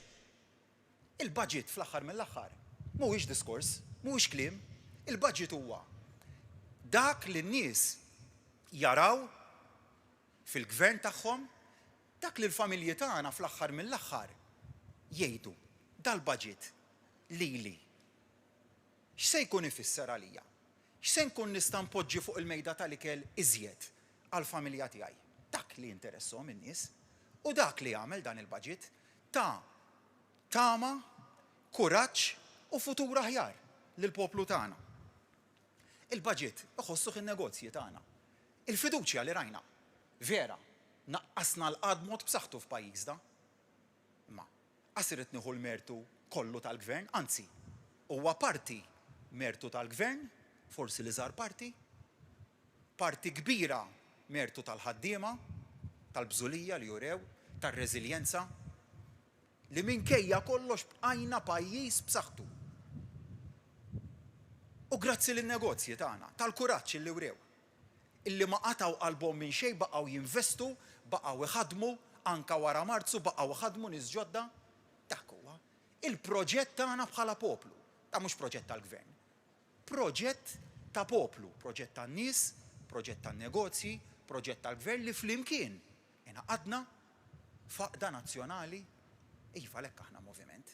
Il-budget fl-aħħar mill-aħħar mhuwiex diskors, mhuwiex kliem, il-budget huwa dak li n-nies jaraw fil-gvern tagħhom, dak li l-familji tagħna fl-aħħar mill-aħħar jgħidu dal-budget lili. X'se jkun ifisser għalija? X'se nkun nista' npoġġi fuq il-mejda tal-ikel iżjed għall-familja tiegħi? Dak li interessom in-nies u dak li jagħmel dan il-budget ta' tama, kuraġġ u futur aħjar lill-poplu tagħna. Il-budget iħossuh in-negozji tagħna. Il-fiduċja li rajna vera naqqasna l-qad mod b'saħħtu f'pajjiżna. Ma qasiret nieħu l-mertu kollu tal-gvern, anzi, huwa parti mertu tal-gvern, forsi li żar parti kbira mertu tal-ħaddiema, tal-bżulija li jurew, tar-reżiljenza, li minkejja kollox bqajna pajjiż b'saħħtu. U grazzi lin-negozji tagħna, tal-kuraġġ li wrew, illi ma qataw qalbhom minn xejn baqgħu jinvestu, baqgħu iħaddmu, anka wara Marzu baqgħu iħaddmu nies ġodda. Dak huwa il-proġett tagħna bħala poplu. Ta' mhux proġett tal-gvern. Proġett ta' poplu, proġett tan-nies, proġett tan-negozji, proġett tal-gvern li flimkien ingħaqadna faqda nazzjonali. Iva lekk aħna moviment.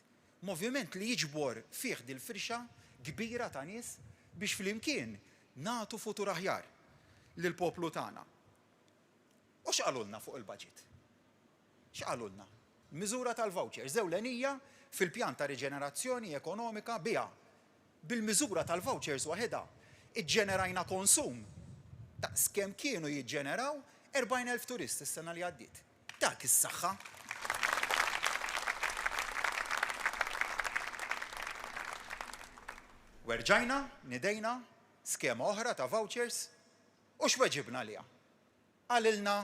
Moviment li jiġbor fih dil-firxa kbira ta' nies biex flimkien nagħtu futur aħjar lill-poplu tagħna. U x'qalulna fuq il-budget? X'qalulna? Miżura tal-vouchers ewlenija fil-pjan ta' riġenerazzjoni ekonomika biha. Bil-miżura tal-vouchers waħedha iġġenerajna konsum ta' skemm kienu jiġġeneraw 40,000 turist is-sena li għaddiet. Dak is-saħħa. Werġajna, nidejna, skema oħra ta' vouchers u x'weġibna liha. Qalilna,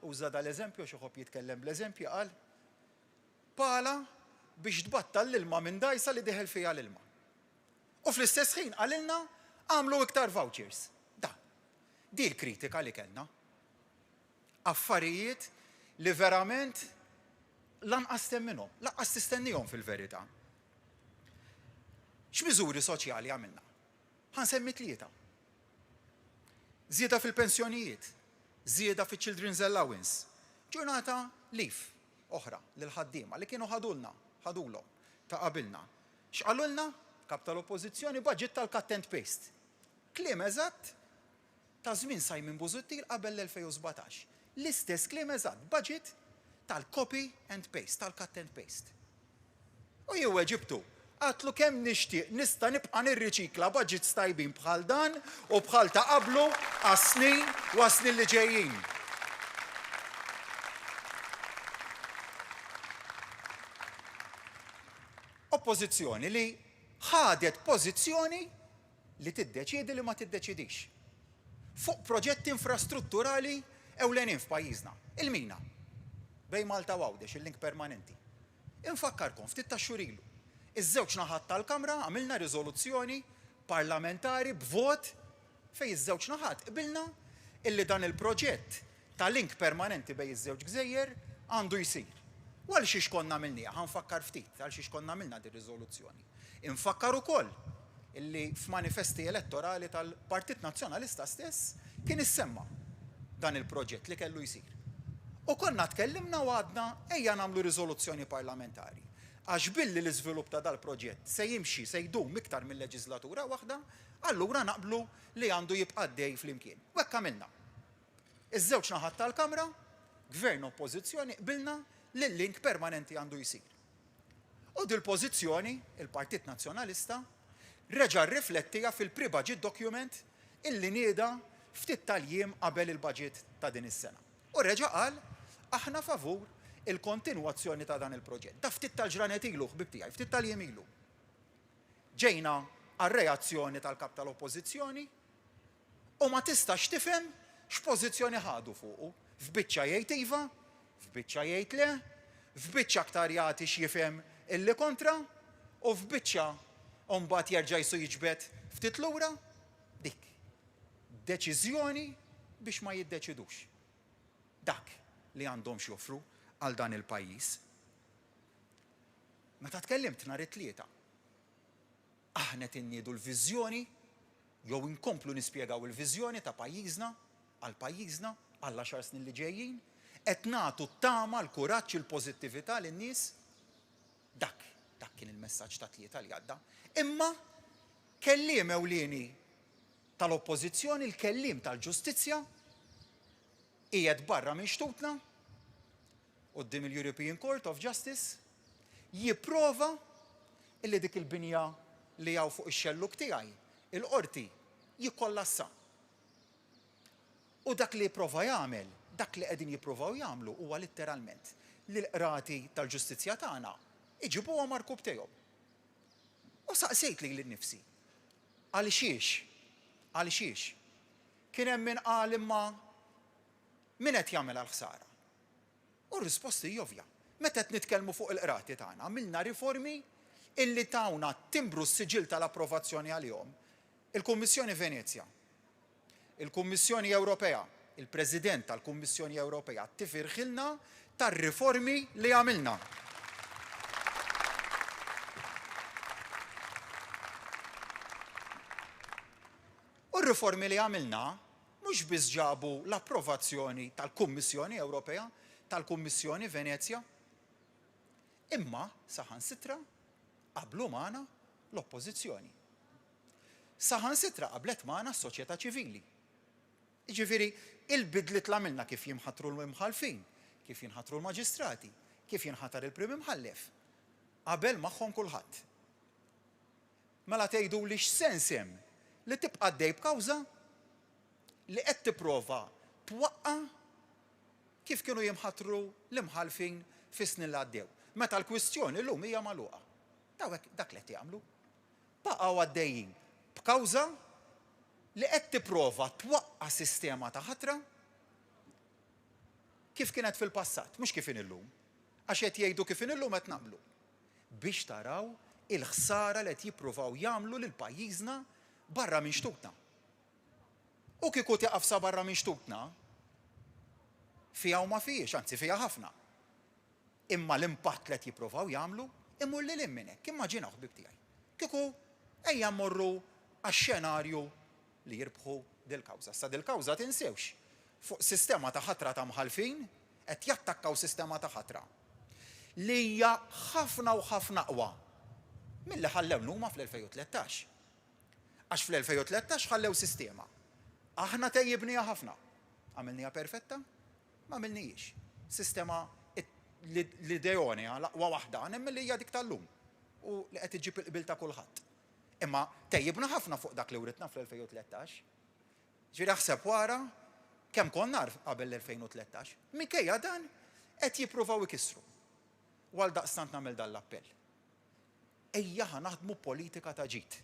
uża dal-eżempju xi ħobb jitkellem bl-eżempju qal pala biex tbattal l-ilma minn dajsa li deħel fiha l-ilma. U fl-istess ħin qalilna għamlu iktar vouchers. Di l-kritika li kellna. Affarijiet li verament lanqas temminhom, lanqas tistennihom fil-verità. X'miżuri soċjali għamilna? Ħansemmi 3. Żieda fil-pensjonijiet, żieda fiċ-children's allowance, ġurnata leave oħra lil ħaddiema li kienu ħadulhom ta' qabilna. X'qalulna? Kap tal-Oppożizzjoni budget tal-cut and paste. Kliem eżatt ta' żmien Simon Busuttil qabel l-2017. L-istess kliem eżatt budget tal-copy and paste, tal-cut and paste. U jew ġibtu Għatlu kemm nixtieq nista' nibqa' nirriċikla budgets tajbin bħal dan u bħal ta' qablu għas-snin u għas-snin li ġejjin. Oppożizzjoni li ħadet pożizzjoni li tiddeċiedi li ma tiddeċidix. Fuq proġetti infrastrutturali ewlenin f'pajjiżna, il-mina, bejn Malta u Għawdex, il-link permanenti. Infakkarkom ftit ta' xhur ilu. Iż-żewġ naħat tal-Kamra għamilna riżoluzzjoni parlamentari b'vot fejn iż-żewġ naħat qbilna illi dan il-proġett ta' link permanenti bejn iż-żewġ gżejjer għandu jsir. U għal xiex konna għamilniha, ħanfakkar ftit, għal xiex konna għamilna din riżoluzzjoni. Infakkar ukoll illi f'manifesti elettorali tal-Partit Nazzjonalista stess kien issemma dan il-proġett li kellu jsir. U konna tkellimna u għadna ejja nagħmlu riżoluzzjoni parlamentari. Għax billi l-iżvilupp ta' dal-proġett se jimxi se jdum iktar mill-leġislatura waħda, allura naqblu li għandu jibqa' dej flimkien. U hekk għamilna. Iż-żewġ naħat tal-Kamra, Gvern Oppożizzjoni qbilna li l-link permanenti għandu jsir. U dil-pożizzjoni, il-Partit Nazzjonalista, reġa' rriflettija fil-pre-budget document illi nieda ftit tal-jiem qabel il-budget ta' din is-sena. U reġa' qal aħna favur il-kontinwazzjoni ta' dan il-proġett. Ta' ftit tal-ġranet ilu, ħbib tiegħi, ftit tal-jiem ilu. Ġejna għar-reazzjoni tal-kap tal-Oppożizzjoni u ma tistax tifhem x'pożizzjoni ħadu fuqu. F'biċċa jgħid iva, f'biċċa jgħid le, f'biċċa aktar jagħti x'jifhem illi kontra u f'biċċa mbagħad jerġa' jsu jiġbed ftit lura. Dik deċiżjoni biex ma jiddeċidux. Dak li għandhom x'joffru għal dan il-pajjiż. Meta tkellimt nhar it-tlieta, aħna tinniedu l-viżjoni jew inkomplu nispjegaw il-viżjoni ta' pajjiżna għal pajjiżna għal 10 snin li ġejjin, qed nagħtu t-tama l-kuraġġ il-pożittività lin-nies. Dak kien il-messaġġ ta' tlieta li għadda. Imma kelliem ewlieni tal-Oppożizzjoni, il-kelliem tal-Ġustizzja qiegħed barra minn xtutna quddiem il-European Court of Justice jipprova illi dik il-binja li hawn fuq ix-xelluk tiegħi, il-qorti jikkollassa. U dak li jipprova jagħmel, dak li qegħdin jippruvaw jagħmlu huwa litteralment li l-qrati tal-ġustizzja tagħna iġibuha markub tiegħhom. U saqsejt li nnifsi. Għaliex? Kien hemm min qal imma min qed jagħmel għall-ħsara. U r-risposta hija ovvja. Meta qed nitkellmu fuq il-qrati tagħna, għamilna riformi illi tawna timbru s-siġil tal-approvazzjoni għalihom. Il-Kummissjoni Venezja, il-Kummissjoni Ewropea, il-President tal-Kummissjoni Ewropea tifirħilna tar-riformi li għamilna. U r-riformi li għamilna mhux biss ġabu l-approvazzjoni tal-Kummissjoni Ewropea, tal-Kummissjoni Venezja, imma saħansitra qablu magħna l-Oppożizzjoni. Saħansitra qablet magħna s-soċjetà ċivili. Jiġifieri il-bidliet l-għamilna kif jinħatru l-imħalfin, kif jinħatru l-maġistrati, kif jinħatar il-Prim Imħallef. Qabel magħhom kulħadd. Mela tgħidu li x'sens hemm li tibqa' dej b'kawża li qed tipprova twaqqa' kif kienu jimħatru l-imħalfin fis-snin li għaddew. Meta l-kwistjoni llum hija magħluqa. Dak li qed jagħmlu. Baqgħu għaddejjin b'kawża li qed tipprova twaqqa' sistema ta' ħatra kif kienet fil-passat, mhux kif illum. Għax qed jgħidu kif illum qed nagħmlu. Biex taraw il-ħsara li qed jippruvaw jagħmlu lil pajjiżna barra minn xtutna. U kieku tieqaf sa barra minn xtutna, fiha u ma fihiex, anzi fiha ħafna. Imma l-impatt li qed jippruvaw jagħmlu imur lil hekk, immaġinaw ħbib tiegħi. Kieku ejja mmorru għax-xenarju li jirbħu dil-kawża. Sa dil-kawża tinsewx. Fuq sistema ta' ħatra ta' mħalfin qed jattakkaw sistema ta' ħatra li hija ħafna u ħafna aqwa milli ħallew huma fl-2013. Għax fl-2013 ħallew sistema. Aħna tejjibniha ħafna. Għamilniha perfetta? Ma għamilnijiex. Sistema l-idejoni l-aqwa waħda nemmen li hija dik tal-lum. u li qed iġib il-qbil ta' kulħadd. Imma tejjibna ħafna fuq dak li writna fl-2013. Ġifieri aħseb wara kemm konna qabel l-2013. Minkejja dan qed jippruvaw ikissru. U għal daqstant nagħmel dan l-appell. Ejja naħdmu politika ta' ġid.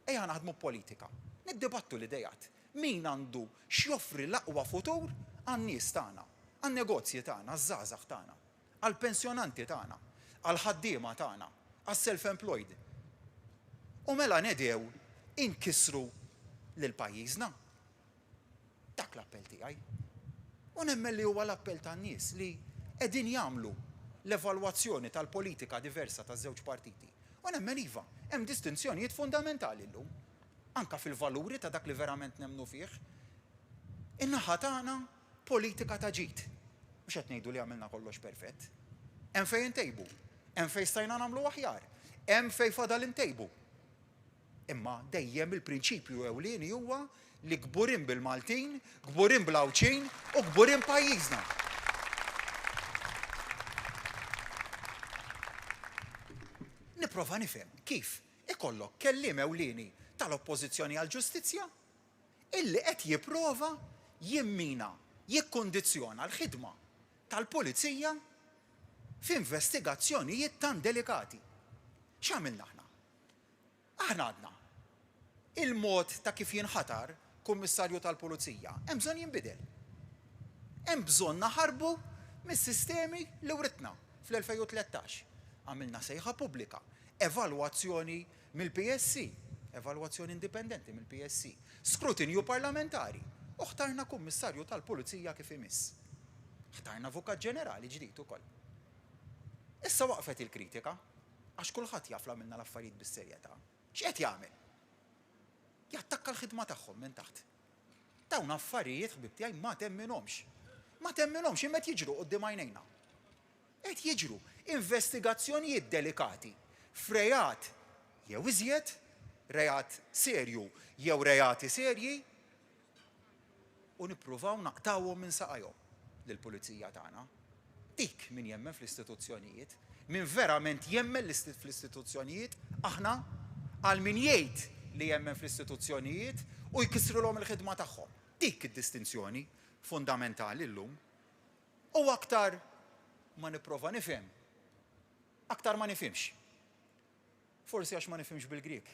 Ejja naħdmu politika. Niddibattu l-idejat. Min għandu x'joffri l-aqwa futur għan-nies tagħna, għan-negozji tagħna, għaż-żgħażagħ tagħna, għall-pensjonanti tagħna, għall-ħaddiema tagħna, għas-self-employed. U mela nedew inkissru lil pajjiżna. Dak l-appell tiegħi. U nemmen li huwa l-appell tan-nies li qegħdin jagħmlu l-evalwazzjoni tal-politika diversa taż-żewġ partiti. U nemmen iva, hemm distinzjonijiet fundamentali llum, anke fil-valuri ta' dak li verament nemmnu fih. In-naħa tagħna politika ta' ġid. Mhux qed ngħidu li għamilna kollox perfett. Hemm fejn intejbu, hemm fejn stajna nagħmlu aħjar, hemm fejn fadal intejbu. Imma dejjem il-prinċipju ewlieni huwa li kburin bil-Maltin, kburin bl-Awċin u kburin pajjiżna. Nipprova nifhem kif ikollok kelliem ewlieni tal-oppożizzjoni għall-ġustizzja illi qed jipprova jimmina, jikkondizzjona l-ħidma tal-pulizija f'investigazzjonijiet tan delikati. X'għamilna aħna? Aħna għadna il-mod ta' kif jinħatar kummissarju tal-pulizija hemm bżonn jinbidel. Hemm bżonn naħarbu mis-sistemi li writna fl-2013. Għamilna sejħa pubblika, evalwazzjoni mill-PSC, evalwazzjoni indipendenti mill-PSC, skrutinju parlamentari, u ħtarna kummissarju tal-pulizija kif imiss. Ħtarna avukat ġenerali ġdid ukoll. Issa waqfet il-kritika, għax kulħadd jaf minna l-affarijiet bis-serjetà. X'qed jagħmel? Jattakka l-ħidma tagħhom minn taħt. Dawn affarijiet ħbib tiegħi ma temminhomx. Ma temminhomx imma qed jiġru quddiem għajnejna. Qed jiġru investigazzjonijiet delikati f'rejat jew iżjed, rejat serju jew rejati serji u nippruvaw naqtawhom minn saqajhom lill-pulizija tagħna. Dik min jemmen fl-istituzzjonijiet, min verament jemmen fl-istituzzjonijiet, aħna għal min jgħid li jemmen fl-istituzzjonijiet u jkissrulhom il-ħidma tagħhom. Dik id-distinzjoni fundamentali llum. U aktar ma nipprova nifhem, aktar ma nifhimx. Forsi għax ma nifhimx bil-Grieg.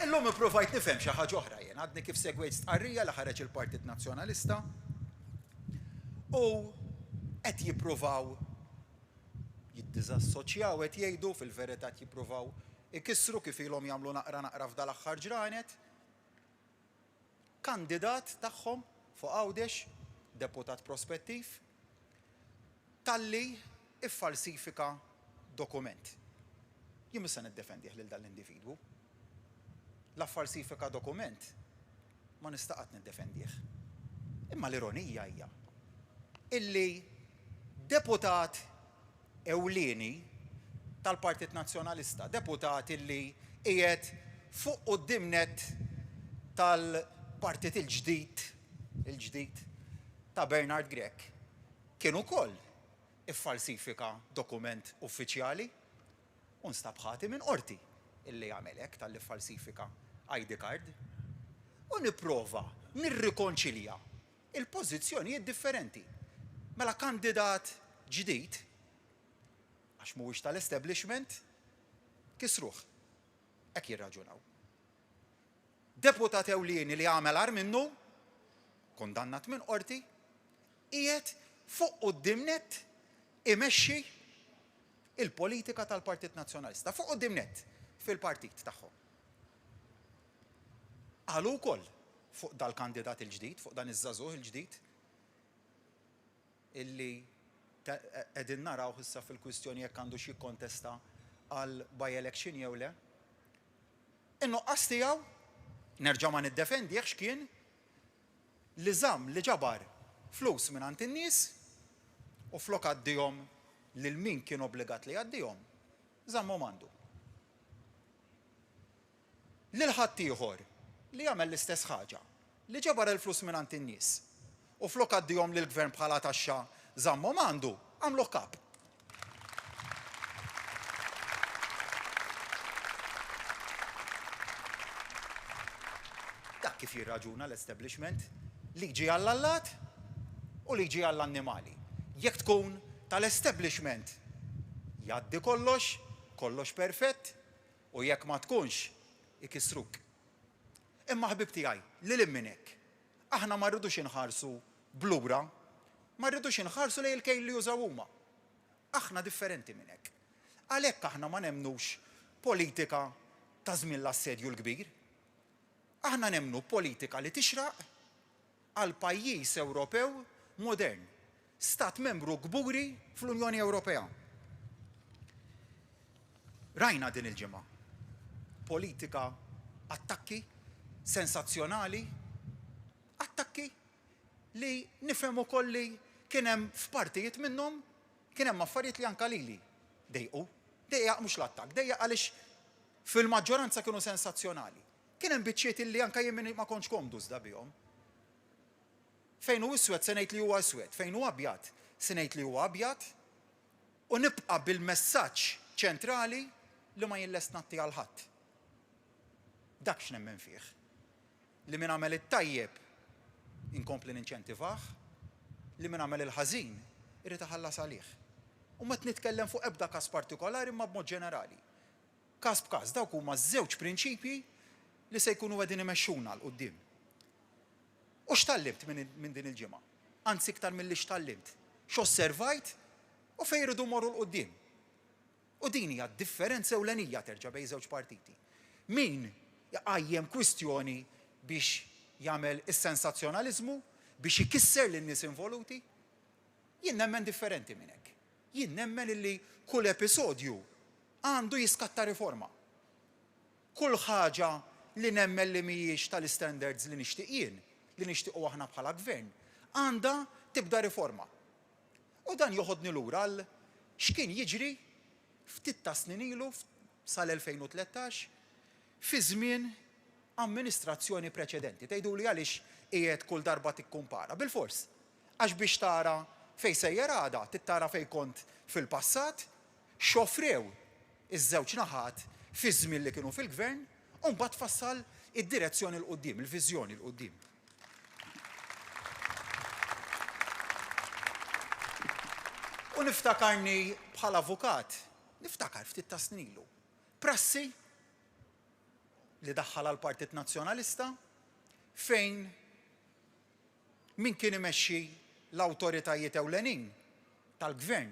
Illum ipprovajt nifhem xi ħaġa oħra jien, għadni kif segwejt stqarrija li ħareġ il-Partit Nazzjonalista u qed jippruvaw jiddiżassoċjaw qed jgħidu fil-verità jippruvaw ikissru kif ilhom jagħmlu naqra f'dal aħħar ġranet. Kandidat tagħhom fuq Għawdex, deputat prospettiv, talli iffalsifika dokument. Jien mista niddefendih lil dan l-individwu. L-falsifika dokument ma nistaqat niddefendih. Imma l-ironija hija illi deputat ewlieni tal-Partit Nazzjonalista, deputat illi qiegħed fuq qudiemnet tal-Partit il-ġdid ta' Bernard Grech, kien ukoll iffalsifika dokument uffiċjali u nstab ħati minn qorti illi jagħmel hekk tal-li falsifika ID card u nipprova nirrikonċilja il-pożizzjonijiet differenti. Mela kandidat ġdid għax mhuwiex tal-establishment kisruh. Hekk jirraġunaw. Deputat ewlieni li għamel ar minnu, kondannat minn qorti, qiegħed fuq qudiemnet imexxi il-politika tal-Partit Nazzjonalista, fuq qudiemnet fil-partit tagħhom. Qalu wkoll fuq dal-kandidat il-ġdid, fuq dan iż-żagħżugħ il-ġdid, illi qegħdin naraw issa fil-kwistjoni jekk għandu xi kontesta għal by-election jew le. In-nuqqas tiegħu nerġa' ma niddefendih x'kien li żamm li ġabar flus mingħand in-nies u flok għaddihom lil min kien obbligat li għaddihom, żammhom għandu. Lil ħadd ieħor li jagħmel l-istess ħaġa, li ġabar il-flus mingħand in-nies u flok għaddihom lill-gvern bħala taxxa żammhom għandu, għamluh kap. Dak kif jirraġuna l-establishment li ġi għall-allat u li ġi għall-annimali. Jekk tkun tal-establishment jgħaddi kollox perfett, u jekk ma tkunx ikissruk. Imma ħbib tiegħi, lil minn hekk, aħna ma rridux inħarsu blura, ma rridux inħarsu lejn il-kejl li jużaw huma. Aħna differenti minn hekk. Għalhekk aħna ma nemmnux politika ta' żmien l-assedju l-kbir. Aħna nemmnu politika li tixraq għal pajjiż Ewropew modern, stat membru kburi fl-Unjoni Ewropea. Rajna din il-ġimgħa politika attakki sensazzjonali, attakki li nifhem ukoll li kien hemm f'partijiet minnhom kien hemm affarijiet li anke lili dejqu. Dejjaq mhux l-attakk, dejjaq għaliex fil-maġġoranza kienu sensazzjonali. Kien hemm biċċiet illi anke jien ma kontx komdu żda bihom. Fejn hu iswed se ngħid li huwa iswed, fejn hu abjad se ngħid li huwa abjad, u nibqa' bil-messaġġ ċentrali li ma jillest natti għal ħadd. Dak x'nemmen fih. Li min għamel it-tajjeb inkompli ninċentivah, li min għamel il-ħażin irid iħallas għalih. U ma nitkellem fuq ebda każ partikolari imma b'mod ġenerali. Każ b'każ dawk huma żewġ prinċipji li se jkunu qegħdin imexxuna l quddiem. U x'tallimt minn din il-ġimgħa? Anzi iktar milli x'tallimt. X'osservajt u fejn iridu mmorru l quddiem. U din hija differenza ewlenija terġa' bejn żewġ partiti. Min jaqajjem kwistjoni biex jagħmel is-sensazzjonaliżmu, biex ikisser lin-nies involuti, jien nemmen differenti minn hekk. Jien nemmen illi kull episodju għandu jiskatta riforma. Kull ħaġa li nemmen li mhijiex tal-standards li nixtieq jien, li nixtiequ aħna bħala gvern, għandha tibda riforma. U dan joħodni lura għal x'kien jiġri ftit ta' snin ilu sal-2013 fi żmien amministrazzjoni preċedenti. Tgħiduli għaliex qiegħed kull darba tikkumpara. Bil-fors, għax biex tara fejn sejjer għada, tittara fejn kont fil-passat, x'offrew iż-żewġ naħat fi żmien li kienu fil-gvern, u mbagħad tfassal id-direzzjoni l quddiem, il-viżjoni l quddiem. U niftakarni bħala avukat, niftakar ftit ta' snin ilu. Prassi li daħħal għal Partit Nazzjonalista fejn min kien imexxi l-awtoritajiet ewlenin tal-gvern,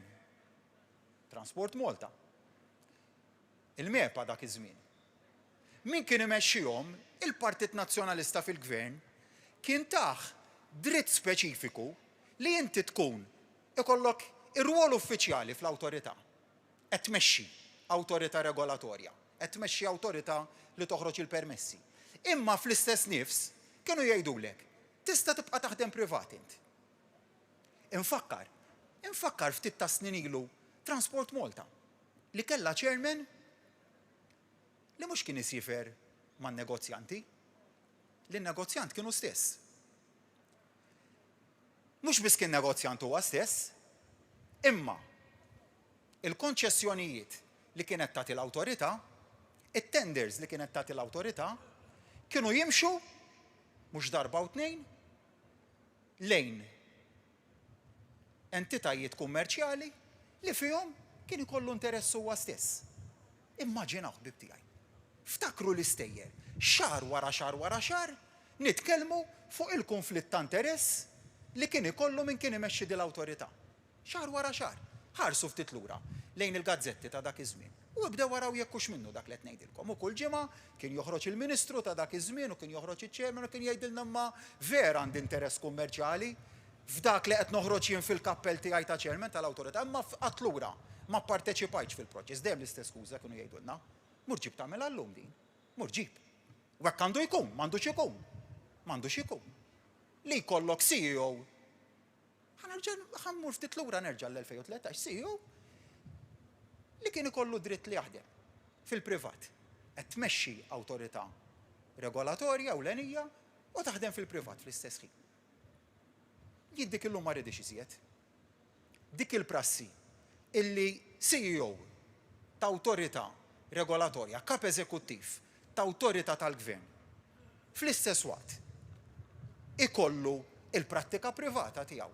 Transport Malta, il-MEPA dak iż-żmien. Min kien imexxihom il-Partit Nazzjonalista fil-gvern kien taħ dritt speċifiku li inti tkun ikollok ir-rwol uffiċjali fl-awtorità. Qed tmexxi awtorità regolatorja, qed tmexxi awtorità li toħroġ il-permessi. Imma fl-istess nifs kienu jgħidulek tista' tibqa' taħdem privat int. Infakkar ftit ta' snin ilu Transport Malta li kellha chairman li mhux kien isifer man-negozjanti, li n-negozjant kienu stess. Mhux biss kien negozjant huwa stess, imma il-konċessjonijiet li kienet tagħti l-awtorità, it-tenders li kienet tagħti l-awtorità, kienu jimxu mhux darba u tnejn lejn entitajiet kummerċjali li fihom kien ikollu interess huwa stess. Immaġinaw ħbib tiegħi. Ftakru l-istejjer, xahar wara xahar, nitkellmu fuq il-konflitt ta' interess li kien ikollu min kien imexxi din l-awtorità. Xahar wara xahar, ħarsu ftit lura lejn il-gazzetti ta' dak iż-żmien. U bdew waraw jekk hux minnu dak li qed ngħidilkom. U kull ġimgħa kien joħroġ il-Ministru ta' dak iż-żmien u kien joħroġ iċ-Chairman u kien jgħidilna ma vera għandi interess kummerċjali f'dak li qed noħroġ jien fil-kappell tiegħi ta' Chairman tal-awtorità, imma qatt lura ma pparteċipajtx fil-proċess. Dejjem l-istess skuża kienu jgħidulna. Mur ġib tagħmel llum din. Mur ġib. U hekk għandu jkun, m'għandux ikun. M'għandux ikun. Li jkollok CEO. Ħammur ftit lura nerġa' l-2013 CEO li kien ikollu dritt li jaħdem fil-privat. Qed tmexxi awtorità regolatorja ewlenija u taħdem fil-privat fl-istess ħin. jien dik illum ma rridix iżjed. Dik il-prassi illi CEO ta' awtorità regolatorja, kap eżekuttiv ta' awtorità tal-gvern, fl-istess waqt ikollu il-prattika privata tiegħu,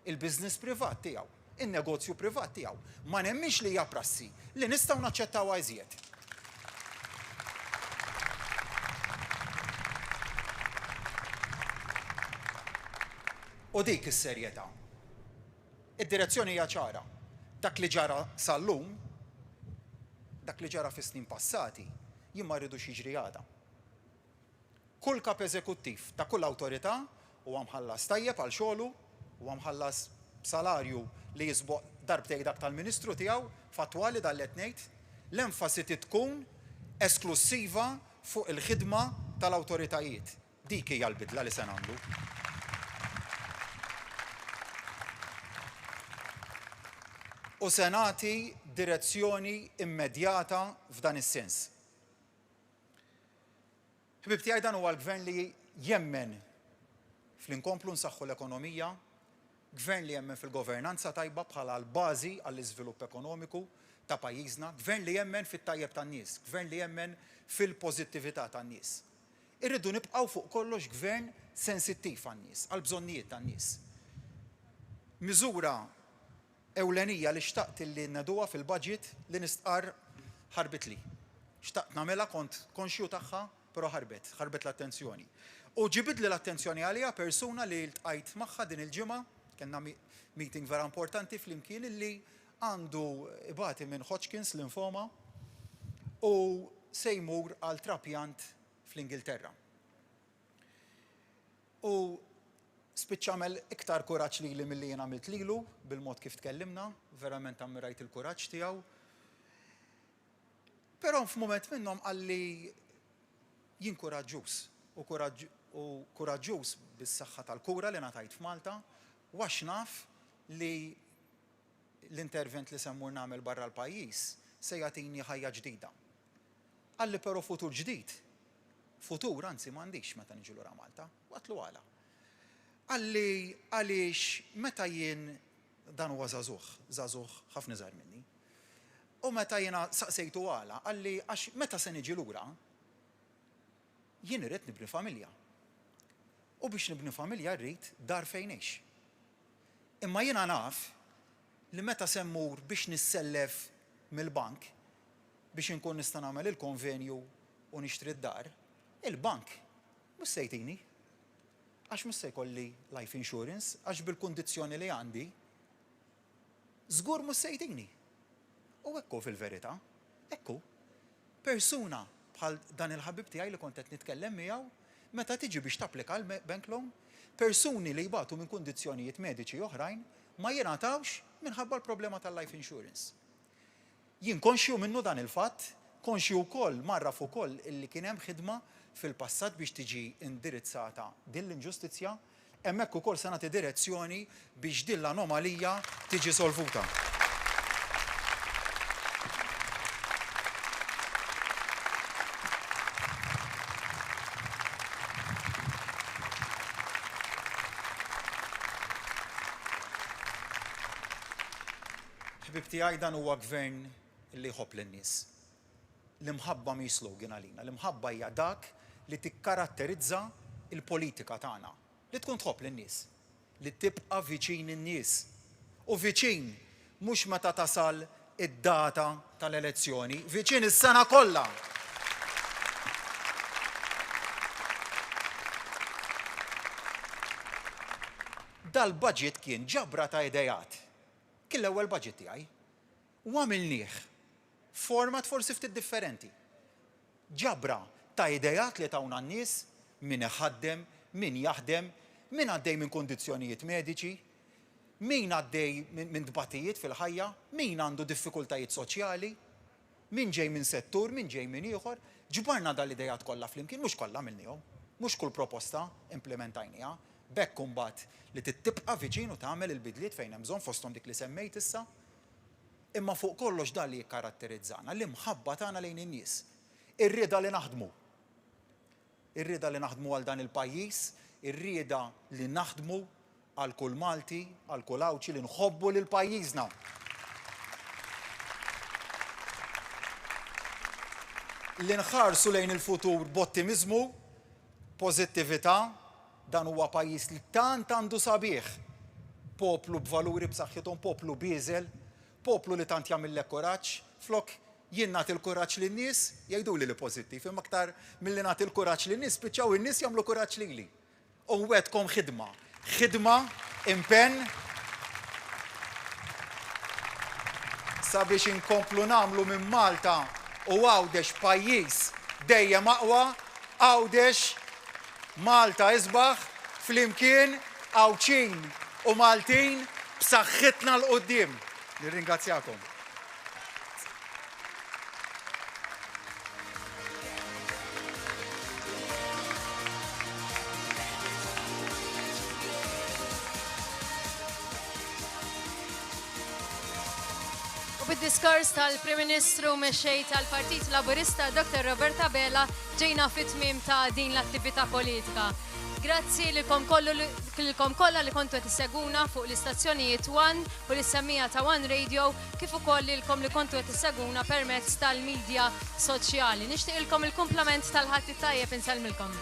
il-business privat tiegħu, in-negozju privat tiegħu. Ma nemmix li hija prassi li nistgħu naċċettawha iżjed. U dik is-serjetà. Id-direzzjoni hija ċara. Dak li ġara sal-lum, dak li ġara fis-snin passati, jien ma rridux jiġri għada. Kull kap eżekuttiv ta' kull awtorità huwa mħallas tajjeb għal xogħlu, huwa mħallas salarju li jisboq darbtej dak tal-Ministru tiegħu, fatwali dan qed ngħid, l-enfasi tkun esklusiva fuq il-ħidma tal-awtoritajiet. Dik hija l-bidla li se nagħmlu. U se nagħti direzzjoni immedjata f'dan is-sens. Ħbib tiegħi dan huwa l-gvern li jemmen fl-inkomplu nsaħħu l-ekonomija, gvern li jemmen fil-governanza tajba bħala l-bażi għall-iżvilupp ekonomiku ta' pajjiżna, gvern li jemmen fit-tajjeb tan-nies, gvern li jemmen fil-pożittività tan-nies. Irridu nibqgħu fuq kollox gvern sensittiv għan-nies, għall-bżonnijiet tan-nies. Miżura ewlenija li xtaqt li neduha fil-budget li nistqar ħarbit li. Xtaqt nagħmilha kont konxju tagħha, però ħarbet l-attenzjoni. U ġibid li l-attenzjoni għalija persuna li ltqajt magħha din il-ġimgħa, kellna meeting vera importanti flimkien illi għandu ibati minn Hodgkins linfoma u se jmur għal trapjant fl-Ingilterra. U spiċċa għamel iktar kuraġġ lili milli jien għamilt lilu bil-mod kif tkellimna, verament ammirajt il-kuraġġ tiegħu. Però f'mument minnhom qalli jien kuraġġuż u kuraġġuż bis-saħħa tal-kura li ngħatajt f'Malta u għax naf li l-intervent li semmur nagħmel barra l-pajjiż se jagħtini ħajja ġdida. Qalli però futur ġdid. Futur anzi m'għandix meta niġi lura Malta, waqtlu għala. Qalli għaliex meta jien dan huwa żagħżugħ ħafna iżgħar minni. U meta jiena saqsejtu għala, qalli għax meta se niġi lura, jien irrid nibni familja. U biex nibni familja rrid dar fejn għex. Imma jiena naf li meta semmur biex nissellef mill-bank biex inkun nista' nagħmel il-konvenju u nixtri d-dar, il-bank mhux se jtini. Għax mhux se jkolli life insurance, għax bil-kundizzjoni li għandi, żgur mhux se jtini. U ekku fil-verità, ekku, persuna bħal dan il-ħabib tiegħi li kont qed nitkellem miegħu, meta tiġi biex tapplika l-bank loan, persuni li jbatu minn kundizzjonijiet mediċi oħrajn ma jingħatawx minħabba l-problema tal-life insurance. Jien konxju minnu dan il-fatt, konxju wkoll marraf ukoll illi kien hemm ħidma fil-passat biex tiġi indirizzata din l-inġustizzja, hemmhekk ukoll se nagħti direzzjoni biex din l-anomalija tiġi solvuta. Ħbib tiegħi dan huwa gvern li jħobb lin-nies. L-imħabba mi slogan għalina, l-imħabba hija dak li tikkaratterizza il-politika tagħna, li tkun tħobb lin-nies, li tibqa' viċin in-nies. U viċin mhux meta tasal id-data tal-elezzjoni, viċin is-sena kollha. Dal-budget kien ġabra ta' idejat. Kien l-ewwel budget tiegħi. U għamilnieh format forsi ftit differenti. Ġabra ta' idejat li tawna n-nies min iħaddem, min jaħdem, min għaddej minn kondizzjonijiet mediċi, min għaddej minn dbatijiet fil-ħajja, min għandu diffikultajiet soċjali, min ġej minn settur, min ġej minn ieħor, ġbarna dal-idejat kollha flimkien, mhux kollha minnihom, mhux kull proposta implementajniha, bekk imbagħad li tibqa' viċin u tagħmel il-bidliet fejn hemm bżonn fosthom dik li semmejt issa. Imma fuq kollox dan li jikkaratterizzana, l-imħabba tagħna lejn in-nies. Ir-rieda li naħdmu. Ir-rieda li naħdmu għal dan il-pajjiż, ir-rieda li naħdmu għal kull Malti, għal kull Awċi li nħobbu lil pajjiżna. Li nħarsu lejn il-futur b'ottimizmu, pożittività, dan huwa pajjiż li tant għandu sabiħ. Poplu b'valuri b'saħħithom, poplu bieżel, poplu li tant jagħmillek kuraġġ, flok jien nagħti l-kuraġġ lin-nies jgħiduli li pożittiv, imma aktar milli nagħti l-kuraġġ lin-nies spiċċaw in-nies jagħmlu kuraġġ lili. U wedkom ħidma, impenn sabiex inkomplu nagħmlu minn Malta u Għawdex pajjiż dejjem aqwa, Għawdex Malta isbaħ flimkien Awċin u Maltin b'saħħitna l-qoddim. Nirringrazzjakom. Bid-diskors tal-Prim Ministru mexxej tal-Partit Laburista Dr. Roberta Bela ġejna fit-tmiem ta' din l-attività politika. Grazzi lilkom kollha li kontu qed tisseguna fuq l-istazzjonijiet One u l-issemmija ta' One Radio kif ukoll lilkom li kontu qed tisseguna permezz tal-medja soċjali. Nixtieq ilkom il-kumplament tal-ħadd tajjeb insellmilkom.